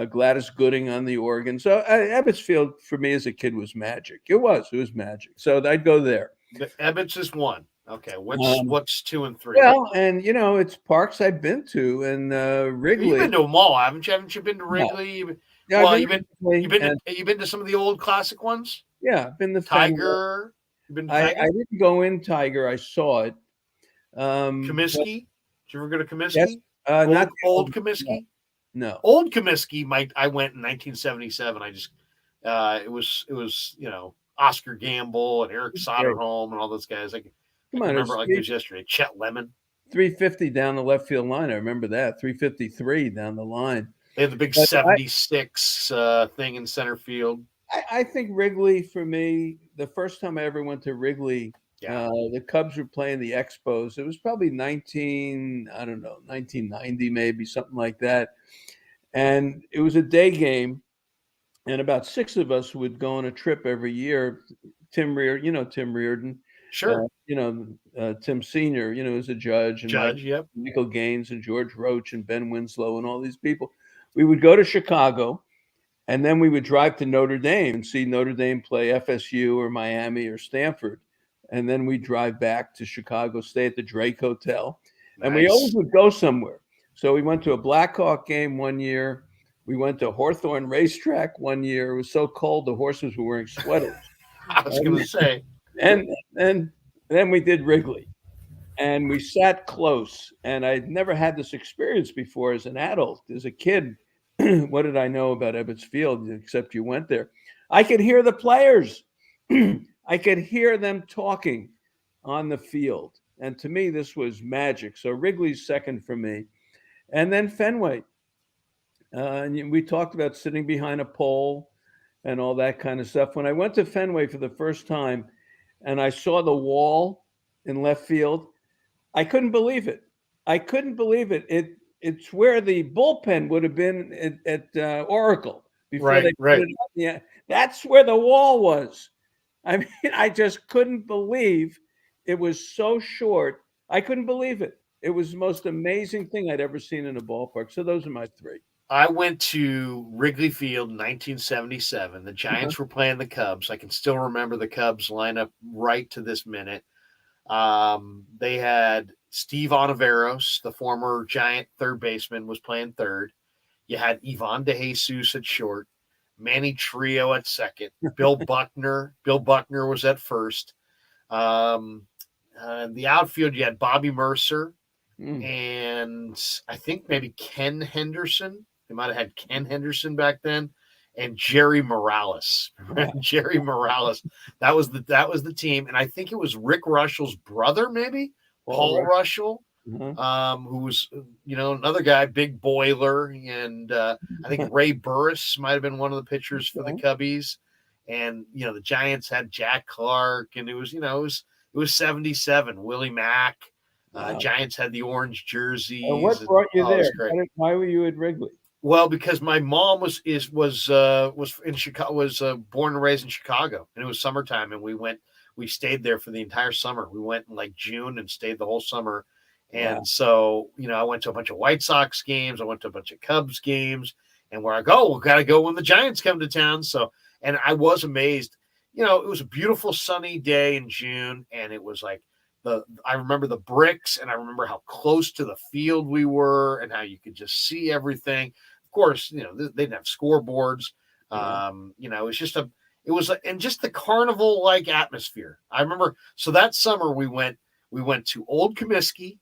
Speaker 2: Gladys Gooding on the organ. So Ebbets Field for me as a kid was magic. It was magic. So I'd go there.
Speaker 1: The Ebbets is 1. Okay. What's 2 and 3?
Speaker 2: Well, and it's parks I've been to, and Wrigley.
Speaker 1: You've been to them all, haven't you? Haven't you been to Wrigley? No. You've been to some of the old classic ones.
Speaker 2: Yeah, I've been to
Speaker 1: Tiger. You've been to Tiger?
Speaker 2: I didn't go in Tiger. I saw it.
Speaker 1: Comiskey. Did you ever go to Comiskey?
Speaker 2: Yes,
Speaker 1: not old Comiskey.
Speaker 2: No.
Speaker 1: Old Comiskey, I went in 1977. It was Oscar Gamble and Eric Soderholm and all those guys. I remember like it was yesterday. Chet Lemon.
Speaker 2: 350 down the left field line. I remember that. 353 down the line.
Speaker 1: They had the big 76 thing in center field.
Speaker 2: I think Wrigley, for me, the first time I ever went to Wrigley, the Cubs were playing the Expos. It was probably 1990 maybe, something like that. And it was a day game, and about 6 of us would go on a trip every year. Tim Reardon.
Speaker 1: Sure.
Speaker 2: Tim Sr., was a judge. And
Speaker 1: yep.
Speaker 2: Michael Gaines and George Roach and Ben Winslow and all these people. We would go to Chicago, and then we would drive to Notre Dame and see Notre Dame play FSU or Miami or Stanford. And then we drive back to Chicago, stay at the Drake Hotel.
Speaker 1: Nice.
Speaker 2: And we always would go somewhere. So we went to a Blackhawk game one year. We went to Hawthorne Racetrack one year. It was so cold, the horses were wearing sweaters.
Speaker 1: I was going to say.
Speaker 2: And then we did Wrigley. And we sat close. And I'd never had this experience before as an adult. As a kid, what did I know about Ebbets Field except you went there? I could hear the players. I could hear them talking on the field. And to me, this was magic. So Wrigley's second for me. And then Fenway. And we talked about sitting behind a pole and all that kind of stuff. When I went to Fenway for the first time and I saw the wall in left field, I couldn't believe it. It's where the bullpen would have been at Oracle before they put it up. Yeah, that's where the wall was. I mean, I just couldn't believe It was so short. I couldn't believe it. It was the most amazing thing I'd ever seen in a ballpark. So those are my three.
Speaker 1: I went to Wrigley Field in 1977. The Giants were playing the Cubs. I can still remember the Cubs lineup right to this minute. They had Steve Ontiveros, the former Giant third baseman, was playing third. You had Ivan DeJesus at short, Manny Trio at second, Bill Buckner. Bill Buckner was at first. The outfield, you had Bobby Mercer and I think maybe Ken Henderson. They might have had Ken Henderson back then, and Jerry Morales. Jerry Morales. That was the team, and I think it was Rick Russell's brother, maybe Paul Russell, who was another guy, big boiler, and I think Ray Burris might have been one of the pitchers for the Cubbies, and the Giants had Jack Clark, and it was 77. Willie Mack. Giants had the orange jerseys.
Speaker 2: What brought you there? Why were you at Wrigley?
Speaker 1: Well, because my mom was in Chicago, was born and raised in Chicago, and it was summertime, and we stayed there for the entire summer. We went in like June and stayed the whole summer. And so, I went to a bunch of White Sox games. I went to a bunch of Cubs games, and where I go, we got to go when the Giants come to town. So, and I was amazed. It was a beautiful sunny day in June, and it was like, I remember the bricks, and I remember how close to the field we were and how you could just see everything. Of course, they didn't have scoreboards. It was just the carnival-like atmosphere. I remember, so that summer we went to Old Comiskey,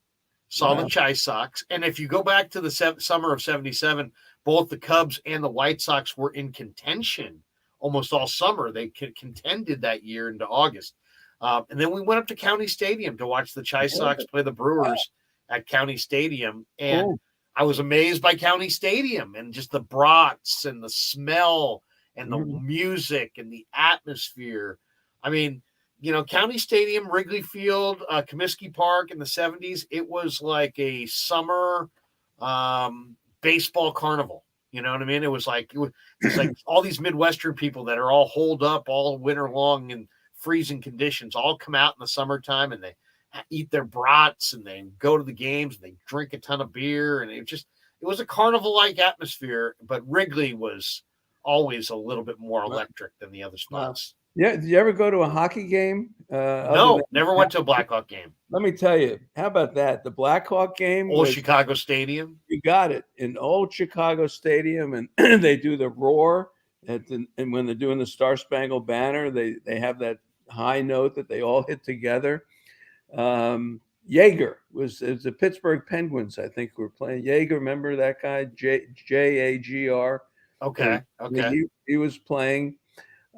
Speaker 1: saw the Chi Sox. And if you go back to the summer of 77, both the Cubs and the White Sox were in contention almost all summer. They contended that year into August. And then we went up to County Stadium to watch the Chi Sox play the Brewers at County Stadium. And I was amazed by County Stadium and just the brats and the smell and the music and the atmosphere. I mean, County Stadium, Wrigley Field, Comiskey Park in the 70s, it was like a summer baseball carnival. You know what I mean? It was like all these Midwestern people that are all holed up all winter long in freezing conditions all come out in the summertime, and they eat their brats and they go to the games and they drink a ton of beer, and it was a carnival-like atmosphere. But Wrigley was always a little bit more electric than the other spots.
Speaker 2: Yeah, did you ever go to a hockey game?
Speaker 1: No, never went to a Blackhawk game.
Speaker 2: Let me tell you, how about that? The Blackhawk game,
Speaker 1: Old Chicago Stadium.
Speaker 2: You got it, in Old Chicago Stadium, and they do the roar and when they're doing the Star Spangled Banner, they have that high note that they all hit together. Jaeger was the Pittsburgh Penguins, I think, were playing. Jaeger, remember that guy? Jagr.
Speaker 1: Okay.
Speaker 2: He was playing.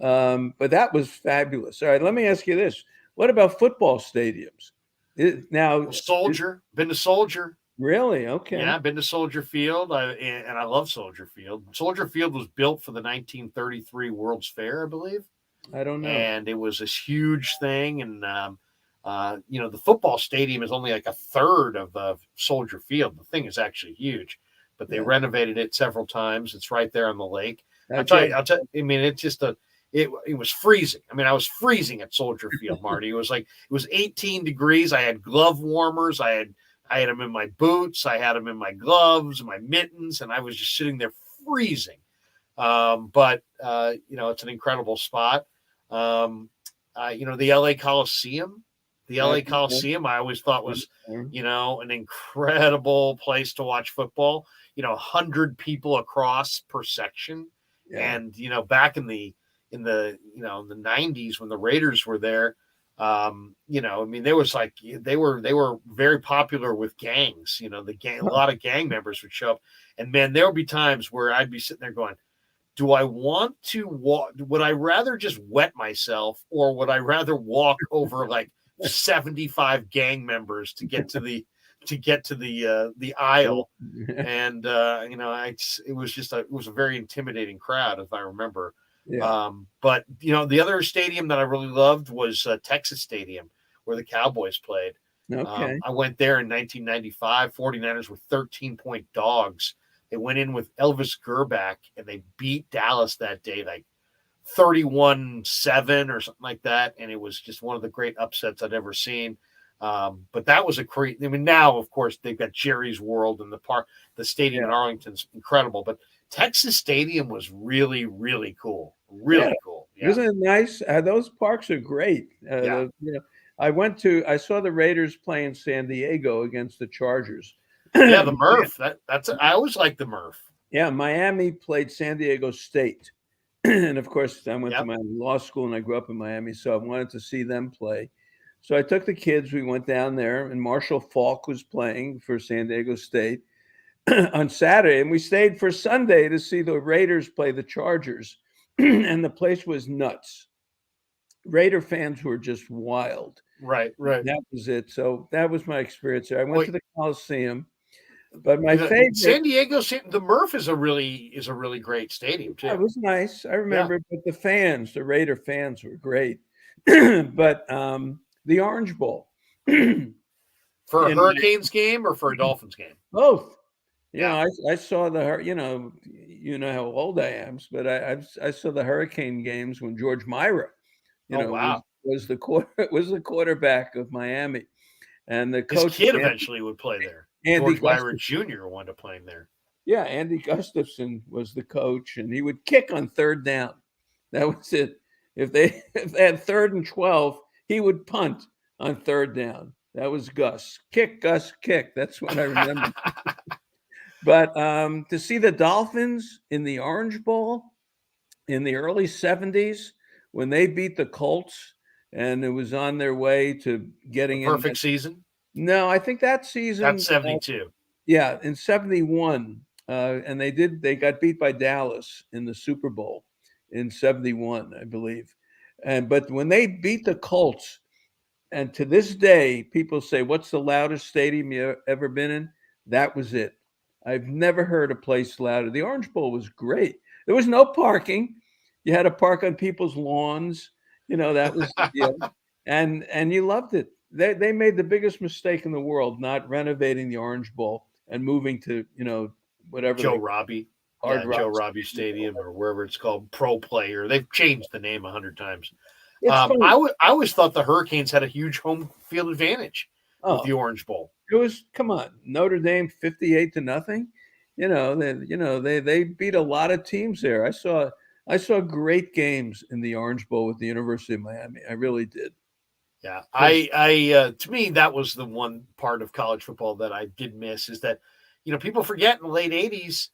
Speaker 2: But that was fabulous. All right, let me ask you this. What about football stadiums? Been to Soldier. Really? Okay.
Speaker 1: Yeah, I've been to Soldier Field, and I love Soldier Field. Soldier Field was built for the 1933 World's Fair, I believe.
Speaker 2: I don't know.
Speaker 1: And it was this huge thing, and the football stadium is only like a third of Soldier Field. The thing is actually huge, but they renovated it several times. It's right there on the lake. I'll tell you. I mean, it's just it was freezing. I mean, I was freezing at Soldier Field, Marty. It was 18 degrees. I had glove warmers. I had them in my boots. I had them in my gloves, my mittens, and I was just sitting there freezing. But it's an incredible spot. The LA Coliseum. The LA Coliseum, I always thought was, an incredible place to watch football. 100 people across per section. Yeah. And, back in the 90s when the Raiders were there, there was they were very popular with gangs. A lot of gang members would show up, and man, there would be times where I'd be sitting there going, do I want to walk? Would I rather just wet myself, or would I rather walk over like 75 gang members to get to the aisle? And it was a very intimidating crowd, if I remember. Yeah. But the other stadium that I really loved was Texas Stadium, where the Cowboys played.
Speaker 2: Okay.
Speaker 1: I went there in 1995. 49ers were 13-point dogs. They went in with Elvis Grbac, and they beat Dallas that day like 31-7 or something like that, and it was just one of the great upsets I'd ever seen. But that was now, of course, they've got Jerry's World and the stadium in Arlington's incredible, but Texas Stadium was really, really cool. Really cool. Yeah.
Speaker 2: Isn't it nice? Those parks are great. I saw the Raiders play in San Diego against the Chargers.
Speaker 1: Yeah, the Murph. I always like the Murph.
Speaker 2: Yeah, Miami played San Diego State. And of course, I went to Miami Law School and I grew up in Miami, so I wanted to see them play. So I took the kids, we went down there, and Marshall Faulk was playing for San Diego State on Saturday, and we stayed for Sunday to see the Raiders play the Chargers. And the place was nuts. Raider fans were just wild.
Speaker 1: Right.
Speaker 2: That was it. So that was my experience there. I went to the Coliseum. But my favorite,
Speaker 1: San Diego, the Murph is a really great stadium too.
Speaker 2: It was nice. I remember, but the Raider fans were great. But the Orange Bowl
Speaker 1: for a Hurricanes game or for a Dolphins game?
Speaker 2: Both. I saw you know how old I am, but I saw the Hurricane games when George Myra, was the quarterback of Miami, and the coach.
Speaker 1: His kid eventually would play there. George Myra Jr. wanted to play there.
Speaker 2: Yeah, Andy Gustafson was the coach, and he would kick on third down. That was it. If they had 3rd and 12, he would punt on third down. That was Gus. Kick, Gus, kick. That's what I remember. But to see the Dolphins in the Orange Bowl in the early 70s when they beat the Colts and it was on their way to getting
Speaker 1: the perfect season.
Speaker 2: No, I think that season.
Speaker 1: That's 72.
Speaker 2: In 71. And they got beat by Dallas in the Super Bowl in 71, I believe. But when they beat the Colts, and to this day, people say, what's the loudest stadium you've ever been in? That was it. I've never heard a place louder. The Orange Bowl was great. There was no parking. You had to park on people's lawns. That was the deal. And you loved it. They made the biggest mistake in the world not renovating the Orange Bowl and moving to, whatever.
Speaker 1: Joe Robbie Stadium or wherever it's called, Pro Player. They've changed the name 100 times. I always thought the Hurricanes had a huge home field advantage with the Orange Bowl.
Speaker 2: It was, come on, Notre Dame 58-0. They beat a lot of teams there. I saw great games in the Orange Bowl with the University of Miami. I really did.
Speaker 1: Yeah, I to me that was the one part of college football that I did miss is that people forget in the late 80s,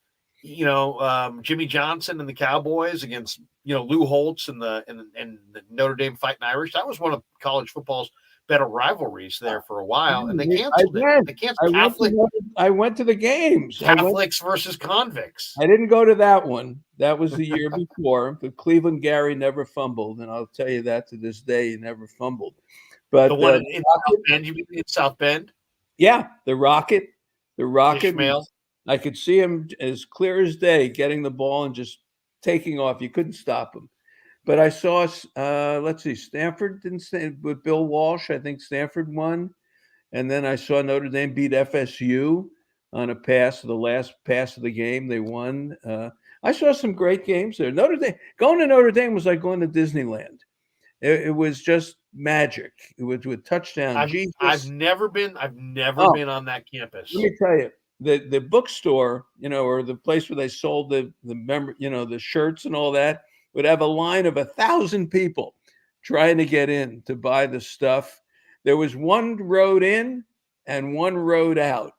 Speaker 1: Jimmy Johnson and the Cowboys against Lou Holtz and the Notre Dame Fighting Irish. That was one of college football's better rivalries there for a while, and they canceled it. They canceled
Speaker 2: I went to the games.
Speaker 1: Catholics versus convicts.
Speaker 2: I didn't go to that one. That was the year before. The Cleveland Gary never fumbled, and I'll tell you that to this day, he never fumbled. But
Speaker 1: the one in South Bend, you mean in South Bend?
Speaker 2: Yeah, the Rocket.
Speaker 1: Ishmael.
Speaker 2: I could see him as clear as day getting the ball and just taking off. You couldn't stop him. But I saw, Stanford didn't stay with Bill Walsh. I think Stanford won. And then I saw Notre Dame beat FSU on a pass, the last pass of the game. They won. I saw some great games there. Going to Notre Dame was like going to Disneyland. It was just magic. It was with touchdown.
Speaker 1: I've never been on that campus.
Speaker 2: Let me tell you, the bookstore, or the place where they sold the shirts and all that, would have a line of 1,000 people trying to get in to buy the stuff. There was one road in and one road out,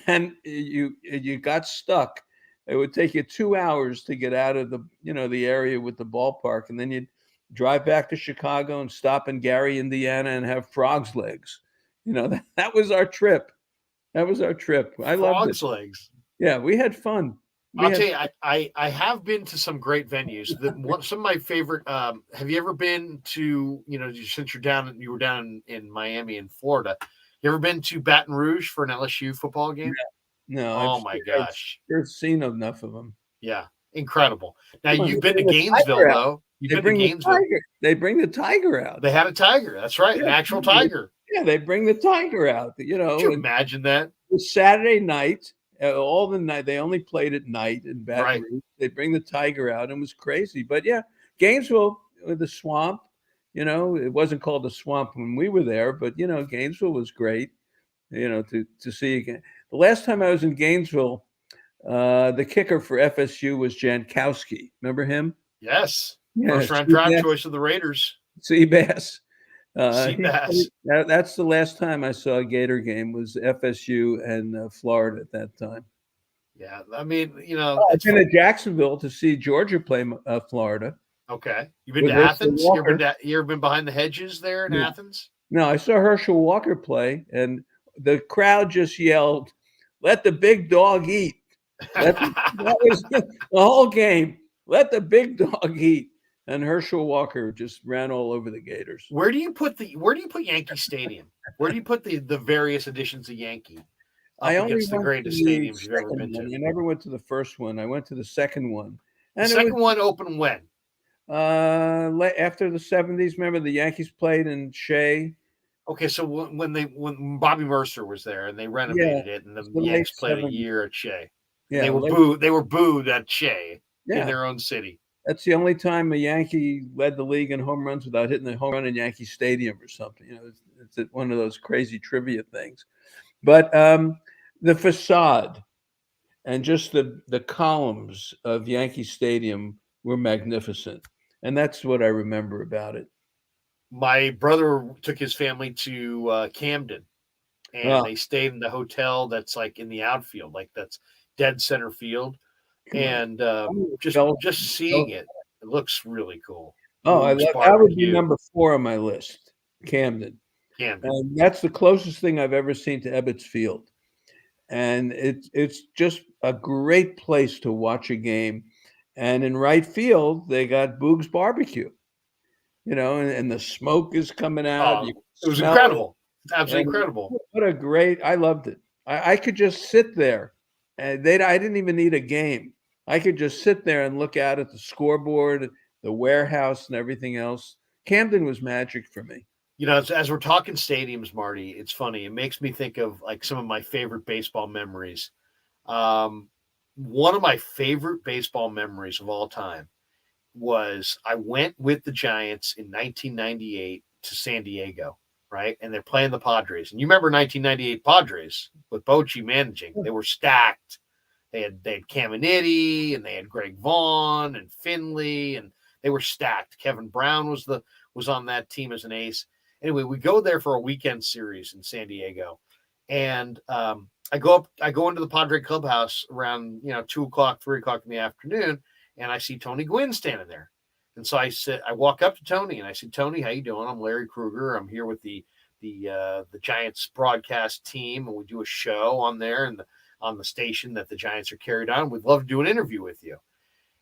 Speaker 2: and you got stuck. It would take you 2 hours to get out of the area with the ballpark, and then you'd drive back to Chicago and stop in Gary, Indiana, and have frog's legs. That was our trip. I loved it.
Speaker 1: Frog's legs.
Speaker 2: Yeah, we had fun.
Speaker 1: I'll tell you, I have been to some great venues. Some of my favorite. Have you ever been to, since you were down in Miami and Florida, you ever been to Baton Rouge for an LSU football game?
Speaker 2: No.
Speaker 1: Oh my gosh.
Speaker 2: I've seen enough of them.
Speaker 1: Yeah. Incredible. Now you've been to Gainesville though. You've been to Gainesville.
Speaker 2: They bring the tiger out.
Speaker 1: They had a tiger. That's right. An actual tiger.
Speaker 2: Yeah. They bring the tiger out,
Speaker 1: Could you imagine that?
Speaker 2: It was Saturday night. All the night, they only played at night in Baton Rouge. They bring the tiger out, and it was crazy. But yeah, Gainesville, the Swamp, it wasn't called the Swamp when we were there, but Gainesville was great, to see again. The last time I was in Gainesville, the kicker for FSU was Jankowski. Remember him?
Speaker 1: Yes.
Speaker 2: Yeah,
Speaker 1: First round draft choice of the Raiders.
Speaker 2: Seabass.
Speaker 1: Seabass.
Speaker 2: That's the last time I saw a Gator game was FSU and Florida at that time.
Speaker 1: Yeah, I mean,
Speaker 2: I've been to Jacksonville to see Georgia play Florida.
Speaker 1: Okay, you've been to Athens. You ever been behind the hedges there in Athens?
Speaker 2: No, I saw Herschel Walker play, and the crowd just yelled, "Let the big dog eat." That was the whole game. Let the big dog eat. And Herschel Walker just ran all over the Gators.
Speaker 1: Where do you put Yankee Stadium? Where do you put the various editions of Yankee?
Speaker 2: I only
Speaker 1: against the greatest stadiums you've ever been to.
Speaker 2: I never went to the first one. I went to the second one.
Speaker 1: And the second one opened when?
Speaker 2: After the 70s. Remember the Yankees played in Shea?
Speaker 1: Okay, so when Bobby Mercer was there and they renovated it, and the Yankees played a year at Shea. Yeah, they were booed at Shea in their own city.
Speaker 2: That's the only time a Yankee led the league in home runs without hitting a home run in Yankee Stadium or something. It's one of those crazy trivia things. But the facade and just the columns of Yankee Stadium were magnificent. And that's what I remember about it.
Speaker 1: My brother took his family to Camden, and they stayed in the hotel that's like in the outfield, like that's dead center field. And just seeing it looks really cool.
Speaker 2: That would be number 4 on my list, Camden. And that's the closest thing I've ever seen to Ebbets Field. And it's just a great place to watch a game. And in right field, they got Boog's Barbecue, and the smoke is coming out.
Speaker 1: It was incredible. Absolutely incredible.
Speaker 2: I loved it. I could just sit there, and I didn't even need a game. I could just sit there and look out at the scoreboard, the warehouse, and everything else. Camden was magic for me.
Speaker 1: As we're talking stadiums, Marty, it's funny. It makes me think of like some of my favorite baseball memories. One of my favorite baseball memories of all time was I went with the Giants in 1998 to San Diego, right? And they're playing the Padres. And you remember 1998 Padres with Bochy managing. They were stacked. They had Caminiti, and they had Greg Vaughn and Finley, and they were stacked. Kevin Brown was on that team as an ace. Anyway, we go there for a weekend series in San Diego, and I go into the Padre clubhouse around 2:00, 3:00 in the afternoon, and I see Tony Gwynn standing there. And so I walk up to Tony and I said, "Tony, how you doing? I'm Larry Krueger. I'm here with the Giants broadcast team, and we do a show on there and on the station that the Giants are carried on. We'd love to do an interview with you."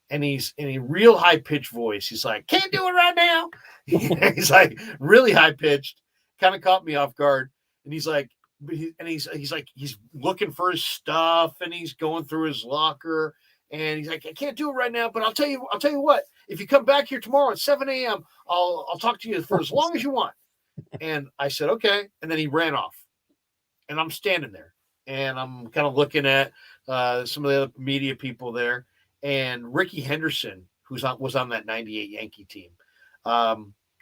Speaker 1: And he's in a real high pitched voice. He's like, "Can't do it right now." He's like really high pitched, kind of caught me off guard. And he's like, he's looking for his stuff, and he's going through his locker, and he's like, "I can't do it right now, but I'll tell you what, if you come back here tomorrow at 7 a.m., I'll talk to you for as long as you want." And I said, "Okay." And then he ran off, and I'm standing there, and I'm kind of looking at some of the other media people there, and Ricky Henderson, was on that 98 Yankee team,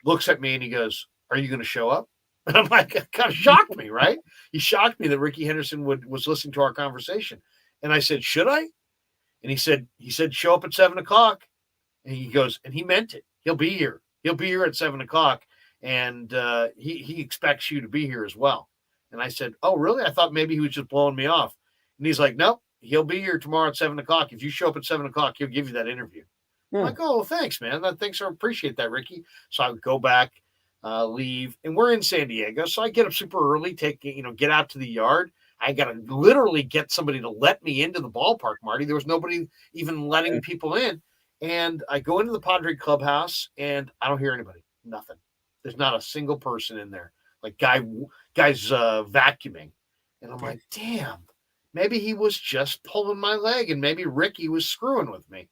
Speaker 1: looks at me and he goes, "Are you going to show up?" And I'm like, it kind of shocked me, right? He shocked me that Ricky Henderson was listening to our conversation. And I said, "Should I?" And he said, "Show up at 7 o'clock." And he goes, and he meant it. He'll be here. He'll be here at 7 o'clock. And he expects you to be here as well. And I said, "Oh, really? I thought maybe he was just blowing me off." And he's like, "Nope, he'll be here tomorrow at 7 o'clock. If you show up at 7 o'clock, he'll give you that interview." I'm like, "Oh, well, thanks, man. Thanks. I appreciate that, Ricky." So I would go back, leave, and we're in San Diego. So I get up super early, get out to the yard. I got to literally get somebody to let me into the ballpark, Marty. There was nobody even letting people in. And I go into the Padre clubhouse, and I don't hear anybody. Nothing. There's not a single person in there. Like guys vacuuming. And I'm like, damn, maybe he was just pulling my leg, and maybe Ricky was screwing with me.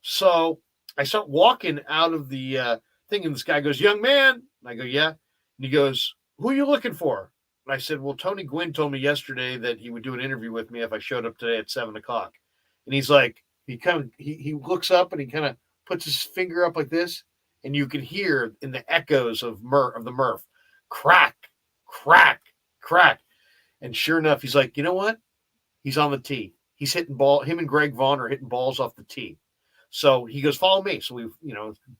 Speaker 1: So I start walking out of the thing, and this guy goes, "Young man." And I go, "Yeah." And he goes, "Who are you looking for?" And I said, "Well, Tony Gwynn told me yesterday that he would do an interview with me if I showed up today at 7 o'clock. And he's like, he looks up and he kind of puts his finger up like this, and you can hear in the echoes of the Murph, crack, crack, crack. And sure enough, he's like, you know what? He's on the tee. He's hitting ball. Him and Greg Vaughn are hitting balls off the tee. So he goes, follow me. So we,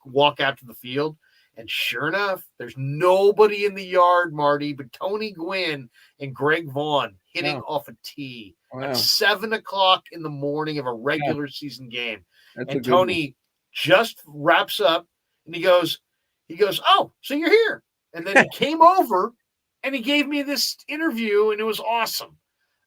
Speaker 1: walk out to the field. And sure enough, there's nobody in the yard, Marty, but Tony Gwynn and Greg Vaughn hitting off a tee at 7 o'clock in the morning of a regular season game. And Tony just wraps up and he goes, oh, so you're here. And then he came over and he gave me this interview and it was awesome.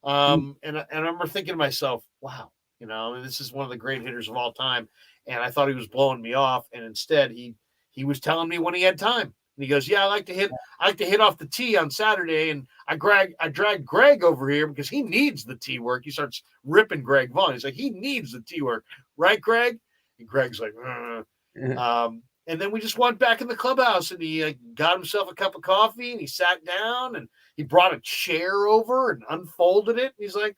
Speaker 1: And I remember thinking to myself, wow, this is one of the great hitters of all time. And I thought he was blowing me off. And instead he was telling me when he had time. And he goes, yeah, I like to hit off the tee on Saturday. And I dragged Greg over here because he needs the tee work. He starts ripping Greg Vaughn. He's like, he needs the tee work. Right, Greg? And Greg's like, and then we just went back in the clubhouse and he got himself a cup of coffee and he sat down and he brought a chair over and unfolded it. And he's like,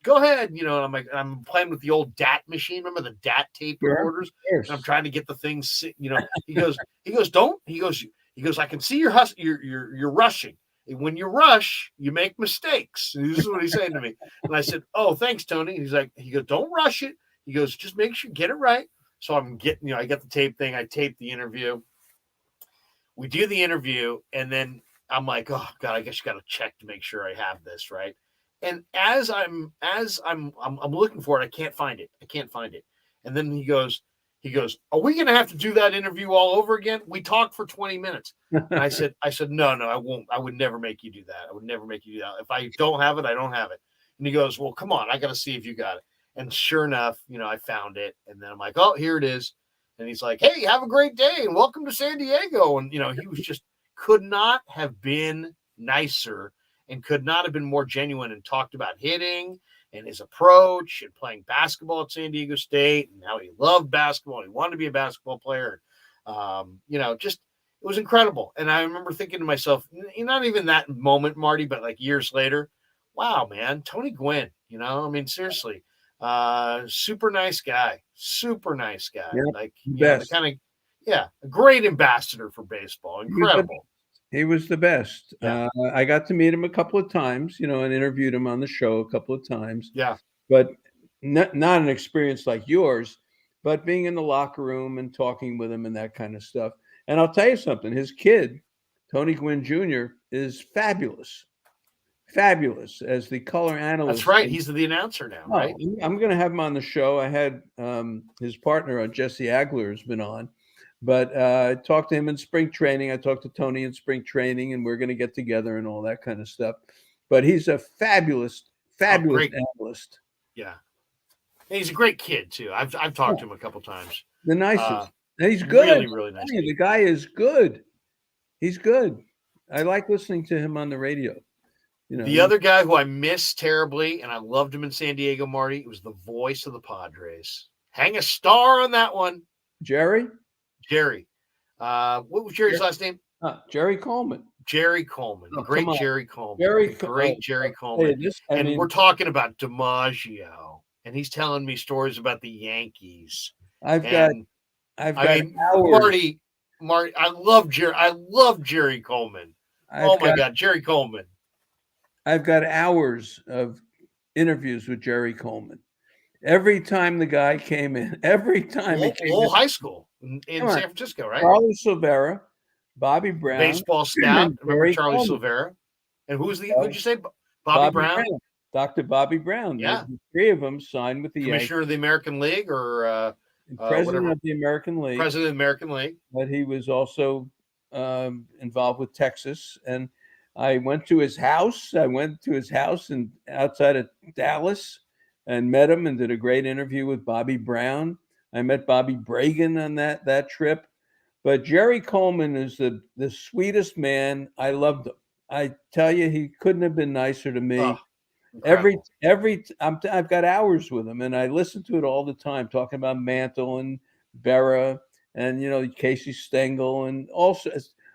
Speaker 1: go ahead. And I'm like, I'm playing with the old DAT machine. Remember the DAT tape recorders? And I'm trying to get the things, he goes, I can see you're rushing. And when you rush, you make mistakes. And this is what he's saying to me. And I said, oh, thanks, Tony. And he goes, don't rush it. He goes, just make sure you get it right. So I'm getting, I got the tape thing. I taped the interview. We do the interview, and then I'm like, oh God, I guess you got to check to make sure I have this right. And as I'm looking for it, I can't find it. And then he goes, are we going to have to do that interview all over again? We talked for 20 minutes. And I said, no, I won't. I would never make you do that. I would never make you do that. If I don't have it, I don't have it. And he goes, well, come on, I got to see if you got it. And sure enough, I found it. And then I'm like, oh, here it is. And he's like, hey, have a great day and welcome to San Diego. And, he was just could not have been nicer and could not have been more genuine and talked about hitting and his approach and playing basketball at San Diego State and how he loved basketball. And he wanted to be a basketball player. Just it was incredible. And I remember thinking to myself, not even that moment, Marty, but like years later, wow, man, Tony Gwynn, seriously. Super nice guy.
Speaker 2: Yeah,
Speaker 1: like, a great ambassador for baseball. Incredible.
Speaker 2: He was the best.
Speaker 1: Yeah.
Speaker 2: I got to meet him a couple of times, and interviewed him on the show a couple of times.
Speaker 1: Yeah.
Speaker 2: But not an experience like yours, but being in the locker room and talking with him and that kind of stuff. And I'll tell you something, his kid, Tony Gwynn Jr., is fabulous as the color analyst.
Speaker 1: That's right. He's the announcer now, right?
Speaker 2: I'm going to have him on the show. I had his partner, Jesse Agler, has been on, but I talked to him in spring training. I talked to Tony in spring training, and we're going to get together and all that kind of stuff. But he's a fabulous analyst.
Speaker 1: Yeah, and he's a great kid too. I've talked to him a couple times.
Speaker 2: The nicest. And he's good.
Speaker 1: Really, really nice.
Speaker 2: The guy is good. He's good. I like listening to him on the radio.
Speaker 1: The other guy who I missed terribly, and I loved him in San Diego, Marty, it was the voice of the Padres. Hang a star on that one.
Speaker 2: Jerry.
Speaker 1: What was Jerry's last name?
Speaker 2: Jerry Coleman.
Speaker 1: Jerry Coleman.
Speaker 2: Oh,
Speaker 1: great Jerry Coleman. Jerry Coleman. We're talking about DiMaggio, and he's telling me stories about the Yankees.
Speaker 2: I've got hours.
Speaker 1: Marty, I love Jerry Coleman. My God, Jerry Coleman.
Speaker 2: I've got hours of interviews with Jerry Coleman. Every time the guy came in,
Speaker 1: high school in San Francisco, right?
Speaker 2: Charlie Silvera, Bobby Brown,
Speaker 1: baseball scout. Remember Charlie Silvera? And who'd you say? Bobby Brown?
Speaker 2: Dr. Bobby Brown.
Speaker 1: Yeah,
Speaker 2: the three of them signed with the
Speaker 1: Commissioner
Speaker 2: Yankees.
Speaker 1: of the American League, or
Speaker 2: President of the American League.
Speaker 1: President of the American League.
Speaker 2: But he was also involved with Texas, and I went to his house. And outside of Dallas and met him and did a great interview with Bobby Brown. I met Bobby Bragan on that trip. But Jerry Coleman is the sweetest man. I loved him. I tell you, he couldn't have been nicer to me.
Speaker 1: Oh,
Speaker 2: I've got hours with him, and I listen to it all the time, talking about Mantle and Berra and Casey Stengel, and also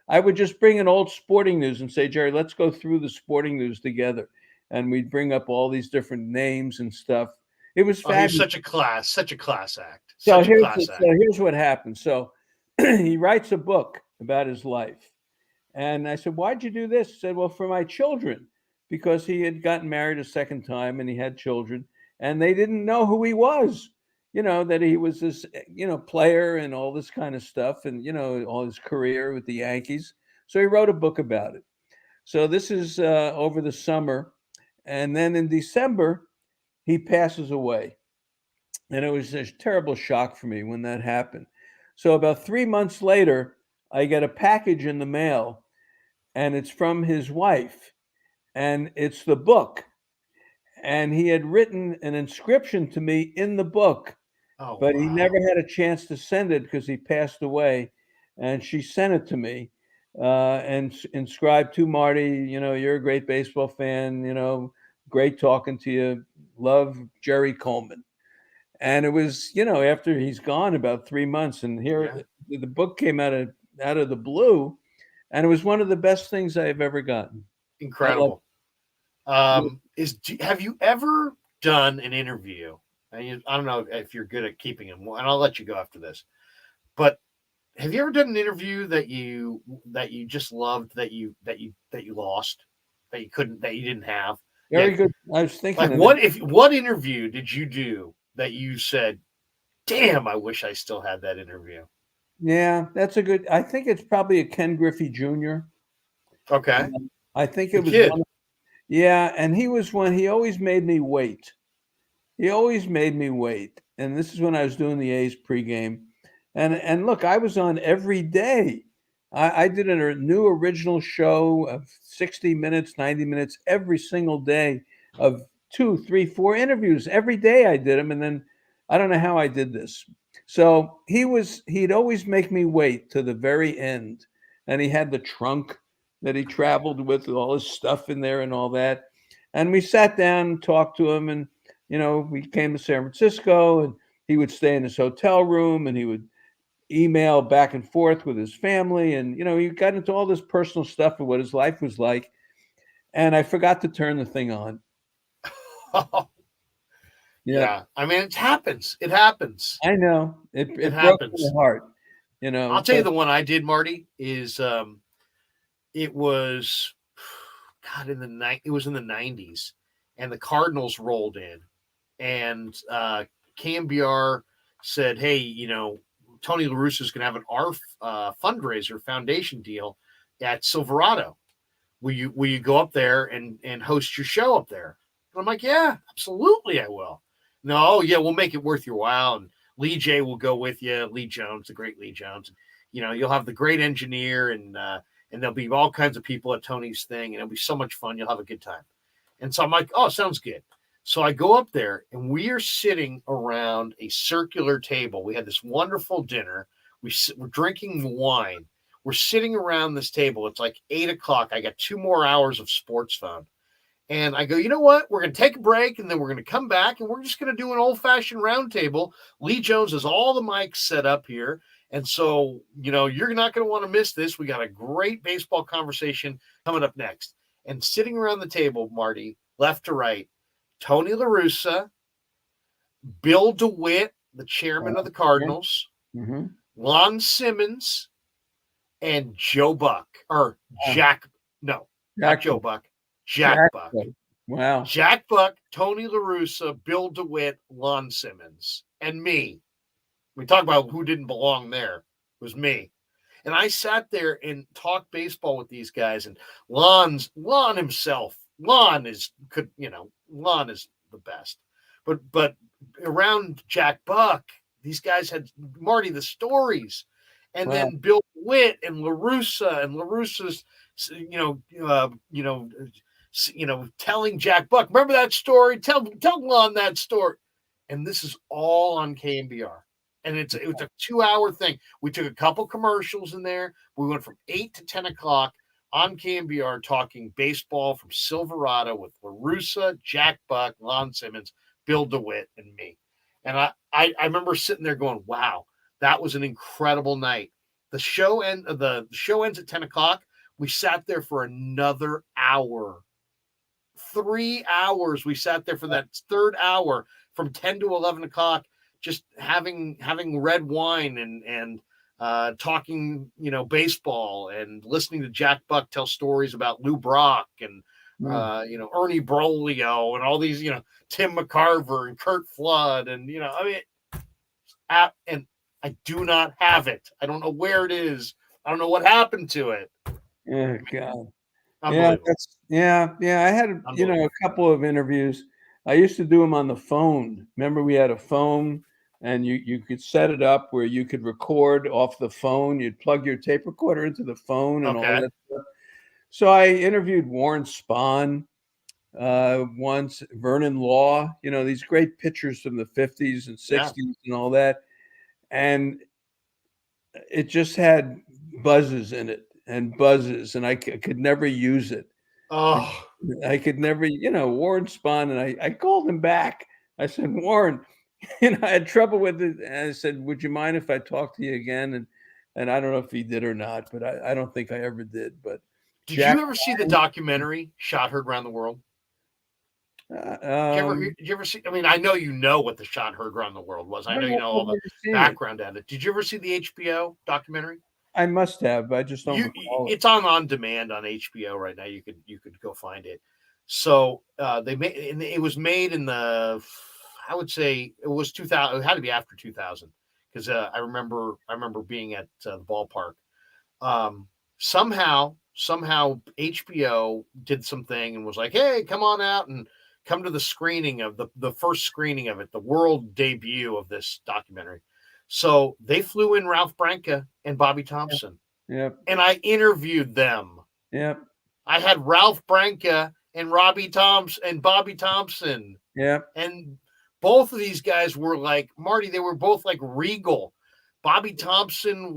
Speaker 2: I would just bring in old sporting news and say, Jerry, let's go through the sporting news together. And we'd bring up all these different names and stuff. It was fabulous.
Speaker 1: He was such a class act. Such a class act.
Speaker 2: So here's what happened. So he writes a book about his life. And I said, why'd you do this? He said, well, for my children, because he had gotten married a second time and he had children and they didn't know who he was, that he was this, player and all this kind of stuff and, all his career with the Yankees. So he wrote a book about it. So this is over the summer. And then in December, he passes away. And it was a terrible shock for me when that happened. So about 3 months later, I get a package in the mail, and it's from his wife, and it's the book. And he had written an inscription to me in the book, but he never had a chance to send it because he passed away. And she sent it to me and inscribed to Marty, you're a great baseball fan, great talking to you. Love, Jerry Coleman. And it was, after he's gone about 3 months, and here the book came out of the blue, and it was one of the best things I've ever gotten.
Speaker 1: Incredible. Have you ever done an interview? I don't know if you're good at keeping them, and I'll let you go after this. But have you ever done an interview that you just loved that you lost, that you didn't have?
Speaker 2: Very good. I was thinking,
Speaker 1: like, what interview did you do that you said, damn, I wish I still had that interview?
Speaker 2: Yeah, that's a good. I think it's probably a Ken Griffey Jr.
Speaker 1: Okay.
Speaker 2: I think it was
Speaker 1: kid.
Speaker 2: Yeah, and he was one. He always made me wait. And this is when I was doing the A's pregame. And look, I was on every day. I did a new original show of 60 minutes, 90 minutes every single day of 2, 3, 4 interviews. Every day I did them. And then I don't know how I did this. So he'd always make me wait to the very end. And he had the trunk that he traveled with all his stuff in there and all that. And we sat down and talked to him. And, we came to San Francisco and he would stay in his hotel room and he would email back and forth with his family. And, he got into all this personal stuff of what his life was like. And I forgot to turn the thing on.
Speaker 1: Yeah. I mean, it happens.
Speaker 2: I know. It
Speaker 1: happens.
Speaker 2: Broke my heart.
Speaker 1: I'll tell you the one I did, Marty, is it was in the 90s, and the Cardinals rolled in, and KNBR said, hey, Tony La Russa is going to have an fundraiser foundation deal at Silverado. Will you go up there and host your show up there? And I'm like, yeah, absolutely, I will. No, yeah, we'll make it worth your while. And Lee J will go with you. Lee Jones, the great Lee Jones. You'll have the great engineer, and there'll be all kinds of people at Tony's thing, and it'll be so much fun. You'll have a good time. And so I'm like, oh, sounds good. So I go up there, and we are sitting around a circular table. We had this wonderful dinner. We're drinking wine. We're sitting around this table. It's like 8:00. I got 2 more hours of sports phone. And I go, you know what? We're going to take a break, and then we're going to come back, and we're just going to do an old-fashioned round table. Lee Jones has all the mics set up here. And so, you're not going to want to miss this. We got a great baseball conversation coming up next. And sitting around the table, Marty, left to right, Tony La Russa, Bill DeWitt, the chairman of the Cardinals, Lon Simmons, and Joe Buck. Or Jack. No, not Joe Buck. Jack Buck.
Speaker 2: Wow.
Speaker 1: Jack Buck, Tony La Russa, Bill DeWitt, Lon Simmons, and me. We talk about who didn't belong there. It was me. And I sat there and talked baseball with these guys. And Lon himself, Lon is the best. But around Jack Buck, these guys had, Marty, the stories. And then Bill DeWitt and La Russa, and La Russa's, telling Jack Buck, remember that story? Tell Lon that story. And this is all on KNBR. And it was a 2-hour thing. We took a couple commercials in there. We went from 8 to 10 o'clock on KNBR talking baseball from Silverado with La Russa, Jack Buck, Lon Simmons, Bill DeWitt, and me. And I remember sitting there going, wow, that was an incredible night. The show ends at 10 o'clock. We sat there for another hour. 3 hours. We sat there for that third hour from 10 to 11 o'clock, just having red wine and talking, baseball and listening to Jack Buck tell stories about Lou Brock and Ernie Broglio and all these, Tim McCarver and Kurt Flood and and I do not have it. I don't know where it is. I don't know what happened to it.
Speaker 2: Oh God.
Speaker 1: Yeah,
Speaker 2: I had a couple of interviews. I used to do them on the phone. Remember, we had a phone, and you could set it up where you could record off the phone. You'd plug your tape recorder into the phone and all that stuff. So I interviewed Warren Spahn once, Vernon Law. These great pitchers from the 50s and 60s and all that, and it just had buzzes in it. And buzzes, and I could never use it.
Speaker 1: Oh,
Speaker 2: I could never, Warren Spahn, and I called him back. I said, Warren, I had trouble with it. And I said, would you mind if I talk to you again? And I don't know if he did or not, but I don't think I ever did. But
Speaker 1: did you ever see the documentary Shot Heard Around the World? Did you ever see? I mean, I know what the Shot Heard Around the World was. I know you know all the background at it. Did you ever see the HBO documentary?
Speaker 2: I must have. I just don't recall.
Speaker 1: It's on demand on HBO right now. You could go find it. So it was made in the, I would say it was 2000. It had to be after 2000 because I remember being at the ballpark. Somehow HBO did something and was like, hey, come on out and come to the screening of the first screening of it, the world debut of this documentary. So they flew in Ralph Branca and Bobby Thompson.
Speaker 2: Yep.
Speaker 1: And I interviewed them.
Speaker 2: Yep.
Speaker 1: I had Ralph Branca and Bobby Thompson.
Speaker 2: Yep.
Speaker 1: And both of these guys were like, Marty, they were both like regal. Bobby Thompson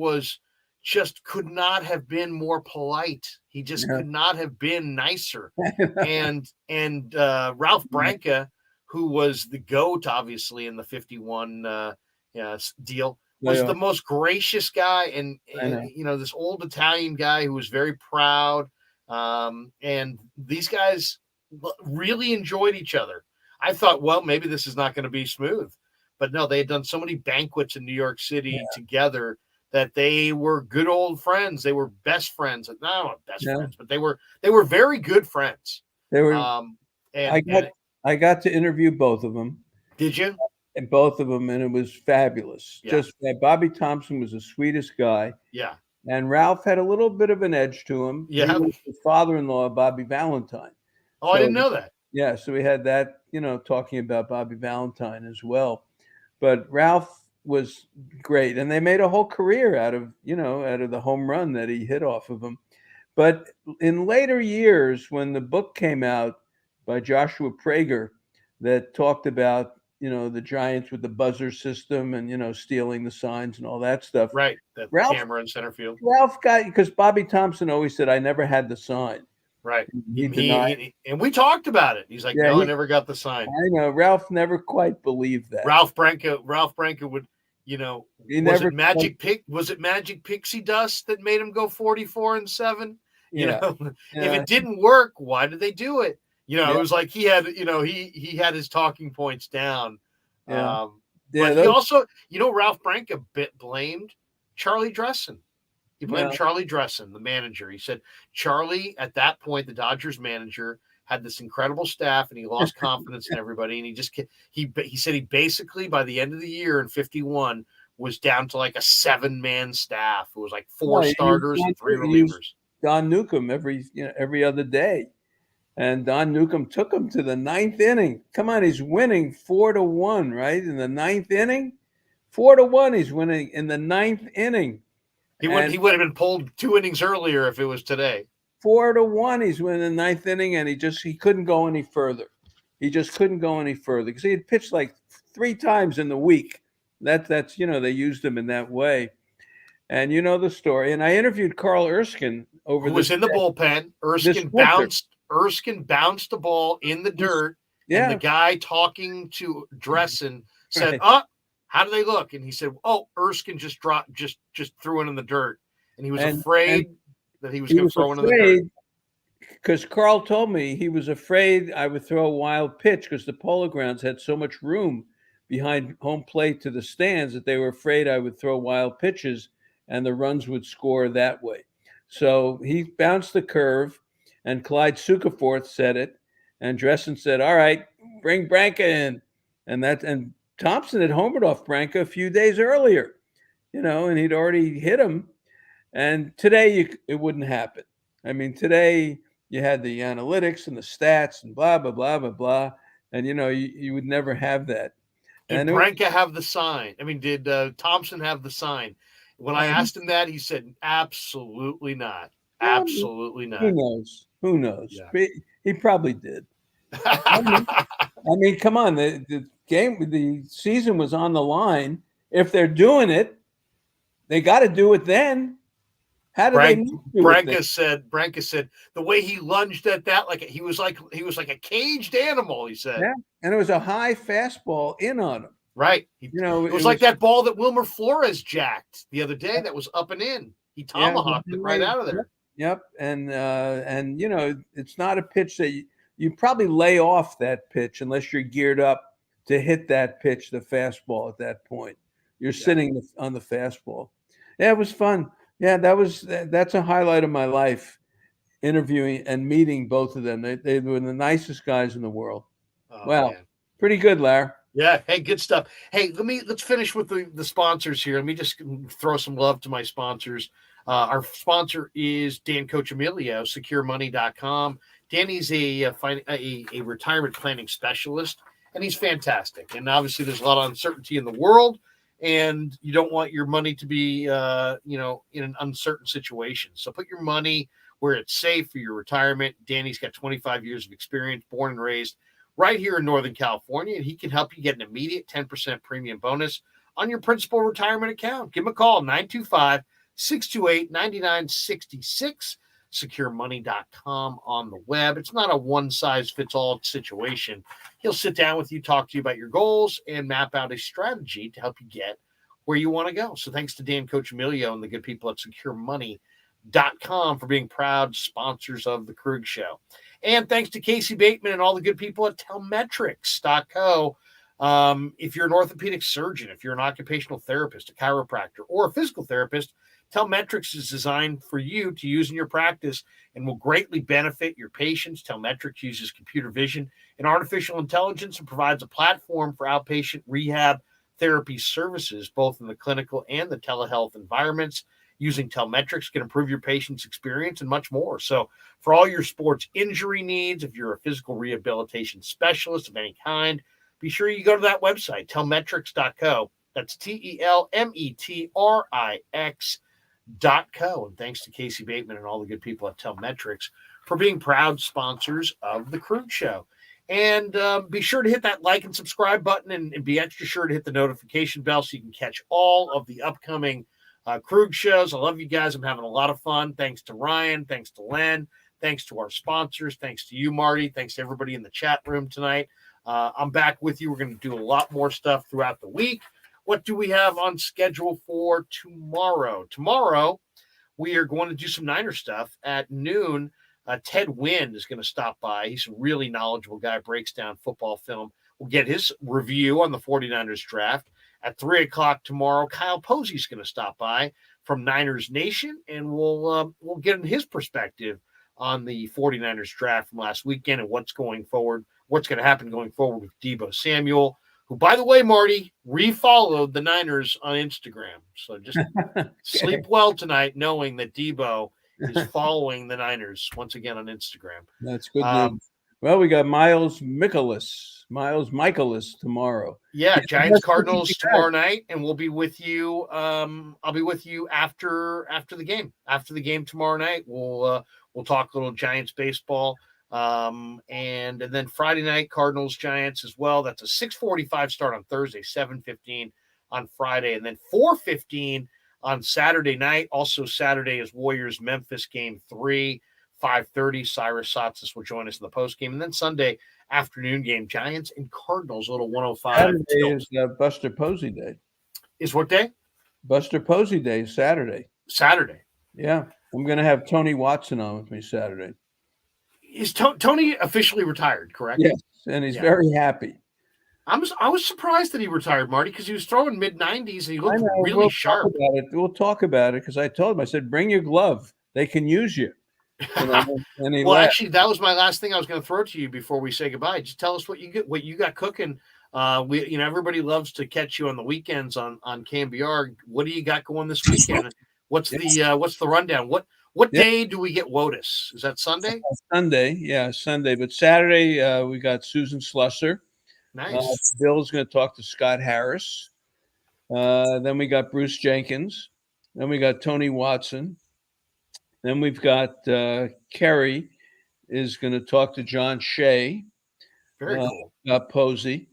Speaker 1: could not have been more polite. He just could not have been nicer. and Ralph Branca, who was the GOAT, obviously, in the 51 deal, was the most gracious guy, and this old Italian guy who was very proud. And these guys really enjoyed each other. I thought, well, maybe this is not going to be smooth, but no, they had done so many banquets in New York City together that they were good old friends. They were best friends. Not best friends, but they were very good friends.
Speaker 2: They were. I got to interview both of them.
Speaker 1: Did you?
Speaker 2: And both of them, and it was fabulous.
Speaker 1: Yeah.
Speaker 2: Just Bobby Thompson was the sweetest guy.
Speaker 1: Yeah.
Speaker 2: And Ralph had a little bit of an edge to him.
Speaker 1: Yeah.
Speaker 2: He was the father-in-law of Bobby Valentine.
Speaker 1: Oh, so, I didn't know that.
Speaker 2: Yeah, so we had that, talking about Bobby Valentine as well. But Ralph was great, and they made a whole career out of the home run that he hit off of him. But in later years, when the book came out by Joshua Prager that talked about the Giants with the buzzer system and, stealing the signs and all that stuff.
Speaker 1: Right. The camera in center field.
Speaker 2: Ralph got, because Bobby Thompson always said, I never had the sign.
Speaker 1: Right. And we talked about it. He's like, I never got the sign.
Speaker 2: I know. Ralph never quite believed that.
Speaker 1: Ralph Branca would, was it magic pixie dust that made him go 44-7? If it didn't work, why did they do it? It was like he had, he had his talking points down. But he also, Ralph Branca blamed Charlie Dressen. He blamed Charlie Dressen, the manager. He said Charlie, at that point, the Dodgers manager, had this incredible staff, and he lost confidence in everybody. And he said he basically, by the end of the year in 51, was down to like a 7-man staff. It was like 4 starters and 3 relievers.
Speaker 2: Don Newcomb every other day. And Don Newcomb took him to the 9th inning. Come on, he's winning 4-1, right? In the 9th inning, 4-1, he's winning in the 9th inning.
Speaker 1: He would have been pulled 2 innings earlier if it was today.
Speaker 2: 4-1, he's winning the 9th inning, and he couldn't go any further. He just couldn't go any further because he had pitched like 3 times in the week. That's they used him in that way. And you know the story. And I interviewed Carl Erskine who
Speaker 1: was in the bullpen. Erskine bounced the ball in the dirt, and the guy talking to Dressen said, how do they look? And he said, Erskine just threw it in the dirt. And he was afraid that he was going to throw it in the dirt.
Speaker 2: Because Carl told me he was afraid I would throw a wild pitch because the Polo Grounds had so much room behind home plate to the stands that they were afraid I would throw wild pitches and the runs would score that way. So he bounced the curve, and Clyde Sukaforth said it, and Dressen said, "All right, bring Branca in," and Thompson had homered off Branca a few days earlier, and he'd already hit him. And today it wouldn't happen. I mean, today you had the analytics and the stats and blah blah blah blah blah, and you would never have that.
Speaker 1: Did Branca have the sign? I mean, did Thompson have the sign? When I asked him that, he said, absolutely not. Absolutely not.
Speaker 2: Who knows? Yeah. He probably did. I mean, come on. The season was on the line. If they're doing it, they got to do it then. How do they do
Speaker 1: Branca said the way he lunged at that, like he was like a caged animal, he said.
Speaker 2: Yeah, and it was a high fastball in on him.
Speaker 1: Right. It was like that ball that Wilmer Flores jacked the other day that was up and in. He tomahawked it right out of there.
Speaker 2: Yep. And it's not a pitch that you probably lay off that pitch unless you're geared up to hit that pitch, the fastball at that point. You're sitting on the fastball. Yeah, it was fun. Yeah, that's a highlight of my life, interviewing and meeting both of them. They were the nicest guys in the world. Oh, wow. Man. Pretty good, Larry.
Speaker 1: Yeah. Hey, good stuff. Hey, let's finish with the sponsors here. Let me just throw some love to my sponsors. Our sponsor is Dan Coach Emilio, securemoney.com. Danny's a retirement planning specialist, and he's fantastic. And obviously there's a lot of uncertainty in the world, and you don't want your money to be, in an uncertain situation. So put your money where it's safe for your retirement. Danny's got 25 years of experience, born and raised right here in Northern California, and he can help you get an immediate 10% premium bonus on your principal retirement account. Give him a call, 925-628-9966, securemoney.com on the web. It's not a one-size-fits-all situation. He'll sit down with you, talk to you about your goals, and map out a strategy to help you get where you want to go. So thanks to Dan Coach Emilio and the good people at securemoney.com for being proud sponsors of the Krueg Show. And thanks to Casey Bateman and all the good people at Telmetrics.co. If you're an orthopedic surgeon, if you're an occupational therapist, a chiropractor, or a physical therapist, Telmetrics is designed for you to use in your practice and will greatly benefit your patients. Telmetrics uses computer vision and artificial intelligence and provides a platform for outpatient rehab therapy services, both in the clinical and the telehealth environments. Using Telmetrics can improve your patient's experience and much more. So for all your sports injury needs, if you're a physical rehabilitation specialist of any kind, be sure you go to that website, telmetrics.co. That's TELMETRIX.co. And thanks to Casey Bateman and all the good people at Telmetrics for being proud sponsors of the Krueg Show. And be sure to hit that like and subscribe button, and be extra sure to hit the notification bell so you can catch all of the upcoming Krueg shows. I love you guys. I'm having a lot of fun. Thanks to Ryan. Thanks to Len. Thanks to our sponsors. Thanks to you, Marty. Thanks to everybody in the chat room tonight. I'm back with you. We're going to do a lot more stuff throughout the week. What do we have on schedule for tomorrow? Tomorrow, we are going to do some Niner stuff at noon. Ted Wynn is going to stop by. He's a really knowledgeable guy, breaks down football film. We'll get his review on the 49ers draft. At 3 o'clock tomorrow, Kyle Posey's going to stop by from Niners Nation, and we'll get his perspective on the 49ers draft from last weekend and what's going to happen going forward with Deebo Samuel, who, by the way, Marty, refollowed the Niners on Instagram. So just sleep well tonight knowing that Deebo is following the Niners once again on Instagram.
Speaker 2: That's good news. Well, we got Miles Michaelis tomorrow.
Speaker 1: Yeah, Giants Cardinals tomorrow night, and we'll be with you. I'll be with you after the game. After the game tomorrow night, we'll talk a little Giants baseball. And then Friday night, Cardinals Giants as well. That's a 6:45 start on Thursday, 7:15 on Friday, and then 4:15 on Saturday night. Also Saturday is Warriors Memphis game 3. 5:30, Cyrus Satsis will join us in the post game. And then Sunday afternoon game, Giants and Cardinals, a little 105.
Speaker 2: Saturday is Buster Posey Day.
Speaker 1: Is what day?
Speaker 2: Buster Posey Day is Saturday.
Speaker 1: Saturday.
Speaker 2: Yeah. I'm going to have Tony Watson on with me Saturday.
Speaker 1: Is Tony officially retired, correct?
Speaker 2: Yes, and he's very happy.
Speaker 1: I was surprised that he retired, Marty, because he was throwing mid-90s and he looked really
Speaker 2: we'll
Speaker 1: sharp.
Speaker 2: Talk about it. We'll talk about it because I told him, I said, bring your glove. They can use you. And he
Speaker 1: well,
Speaker 2: laughed.
Speaker 1: actually, that was my last thing I was going to throw to you before we say goodbye. Just tell us what you got cooking. Everybody loves to catch you on the weekends on KNBR. What do you got going this weekend? What's the rundown? What day do we get WOTUS? Is that Sunday?
Speaker 2: Sunday. But Saturday, we got Susan Slusser.
Speaker 1: Nice.
Speaker 2: Bill's going to talk to Scott Harris. Then we got Bruce Jenkins. Then we got Tony Watson. Then we've got Kerry is going to talk to John Shea.
Speaker 1: Very cool.
Speaker 2: Got Posey.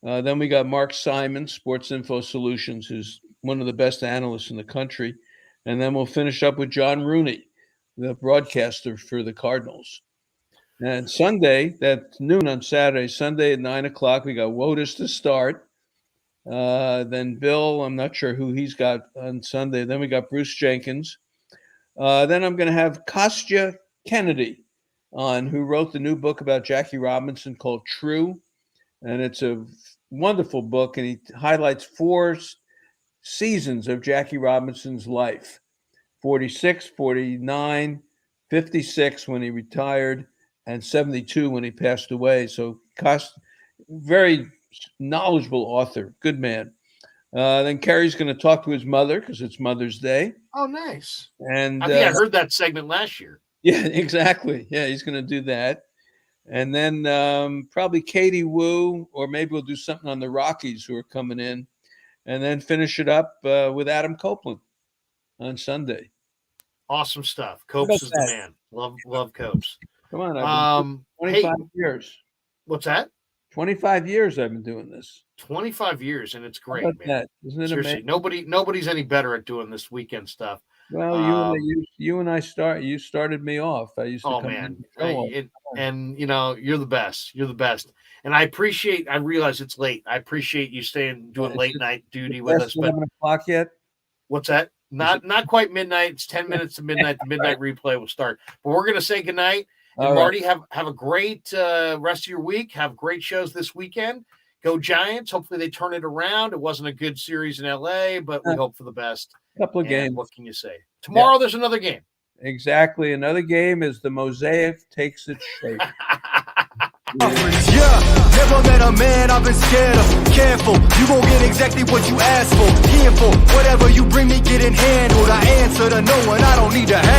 Speaker 2: Then we got Mark Simon, Sports Info Solutions, who's one of the best analysts in the country. And then we'll finish up with John Rooney, the broadcaster for the Cardinals. And Sunday, that's noon on Saturday. Sunday at 9:00, we got WOTUS to start. Then Bill, I'm not sure who he's got on Sunday. Then we got Bruce Jenkins. Then I'm going to have Kostya Kennedy on, who wrote the new book about Jackie Robinson called True. And it's a wonderful book, and he highlights 4 seasons of Jackie Robinson's life: 46, 49, 56 when he retired, and 72 when he passed away. So very knowledgeable author, good man. Then Kerry's going to talk to his mother because it's Mother's Day.
Speaker 1: Oh, nice.
Speaker 2: And
Speaker 1: I think I heard that segment last year.
Speaker 2: Yeah, exactly. Yeah, he's going to do that. And then probably Katie Wu, or maybe we'll do something on the Rockies who are coming in. And then finish it up with Adam Copeland on Sunday.
Speaker 1: Awesome stuff. Copes is the man. Love Copes.
Speaker 2: Come on. I've been 25 years.
Speaker 1: What's that?
Speaker 2: 25 years I've been doing this.
Speaker 1: 25 years, and it's great, man.
Speaker 2: That? Isn't it
Speaker 1: seriously
Speaker 2: amazing?
Speaker 1: Nobody's any better at doing this weekend stuff.
Speaker 2: Well, you and I you started me off. I used to come
Speaker 1: man.
Speaker 2: and
Speaker 1: You're the best. You're the best. And I realize it's late. I appreciate you doing late night duty with us. But
Speaker 2: 11 o'clock yet?
Speaker 1: What's that? Not quite midnight. It's 10 minutes to midnight. The midnight replay will start. But we're going to say goodnight. And Marty, have a great rest of your week. Have great shows this weekend. Go Giants. Hopefully they turn it around. It wasn't a good series in LA, but we hope for the best.
Speaker 2: Couple of games.
Speaker 1: What can you say? Tomorrow there's another game.
Speaker 2: Exactly. Another game as the mosaic takes its shape.
Speaker 3: Never met a man I've been scared of. Careful, you gon' get exactly what you asked for. Careful, whatever you bring me getting handled. I answer to no one, I don't need to have.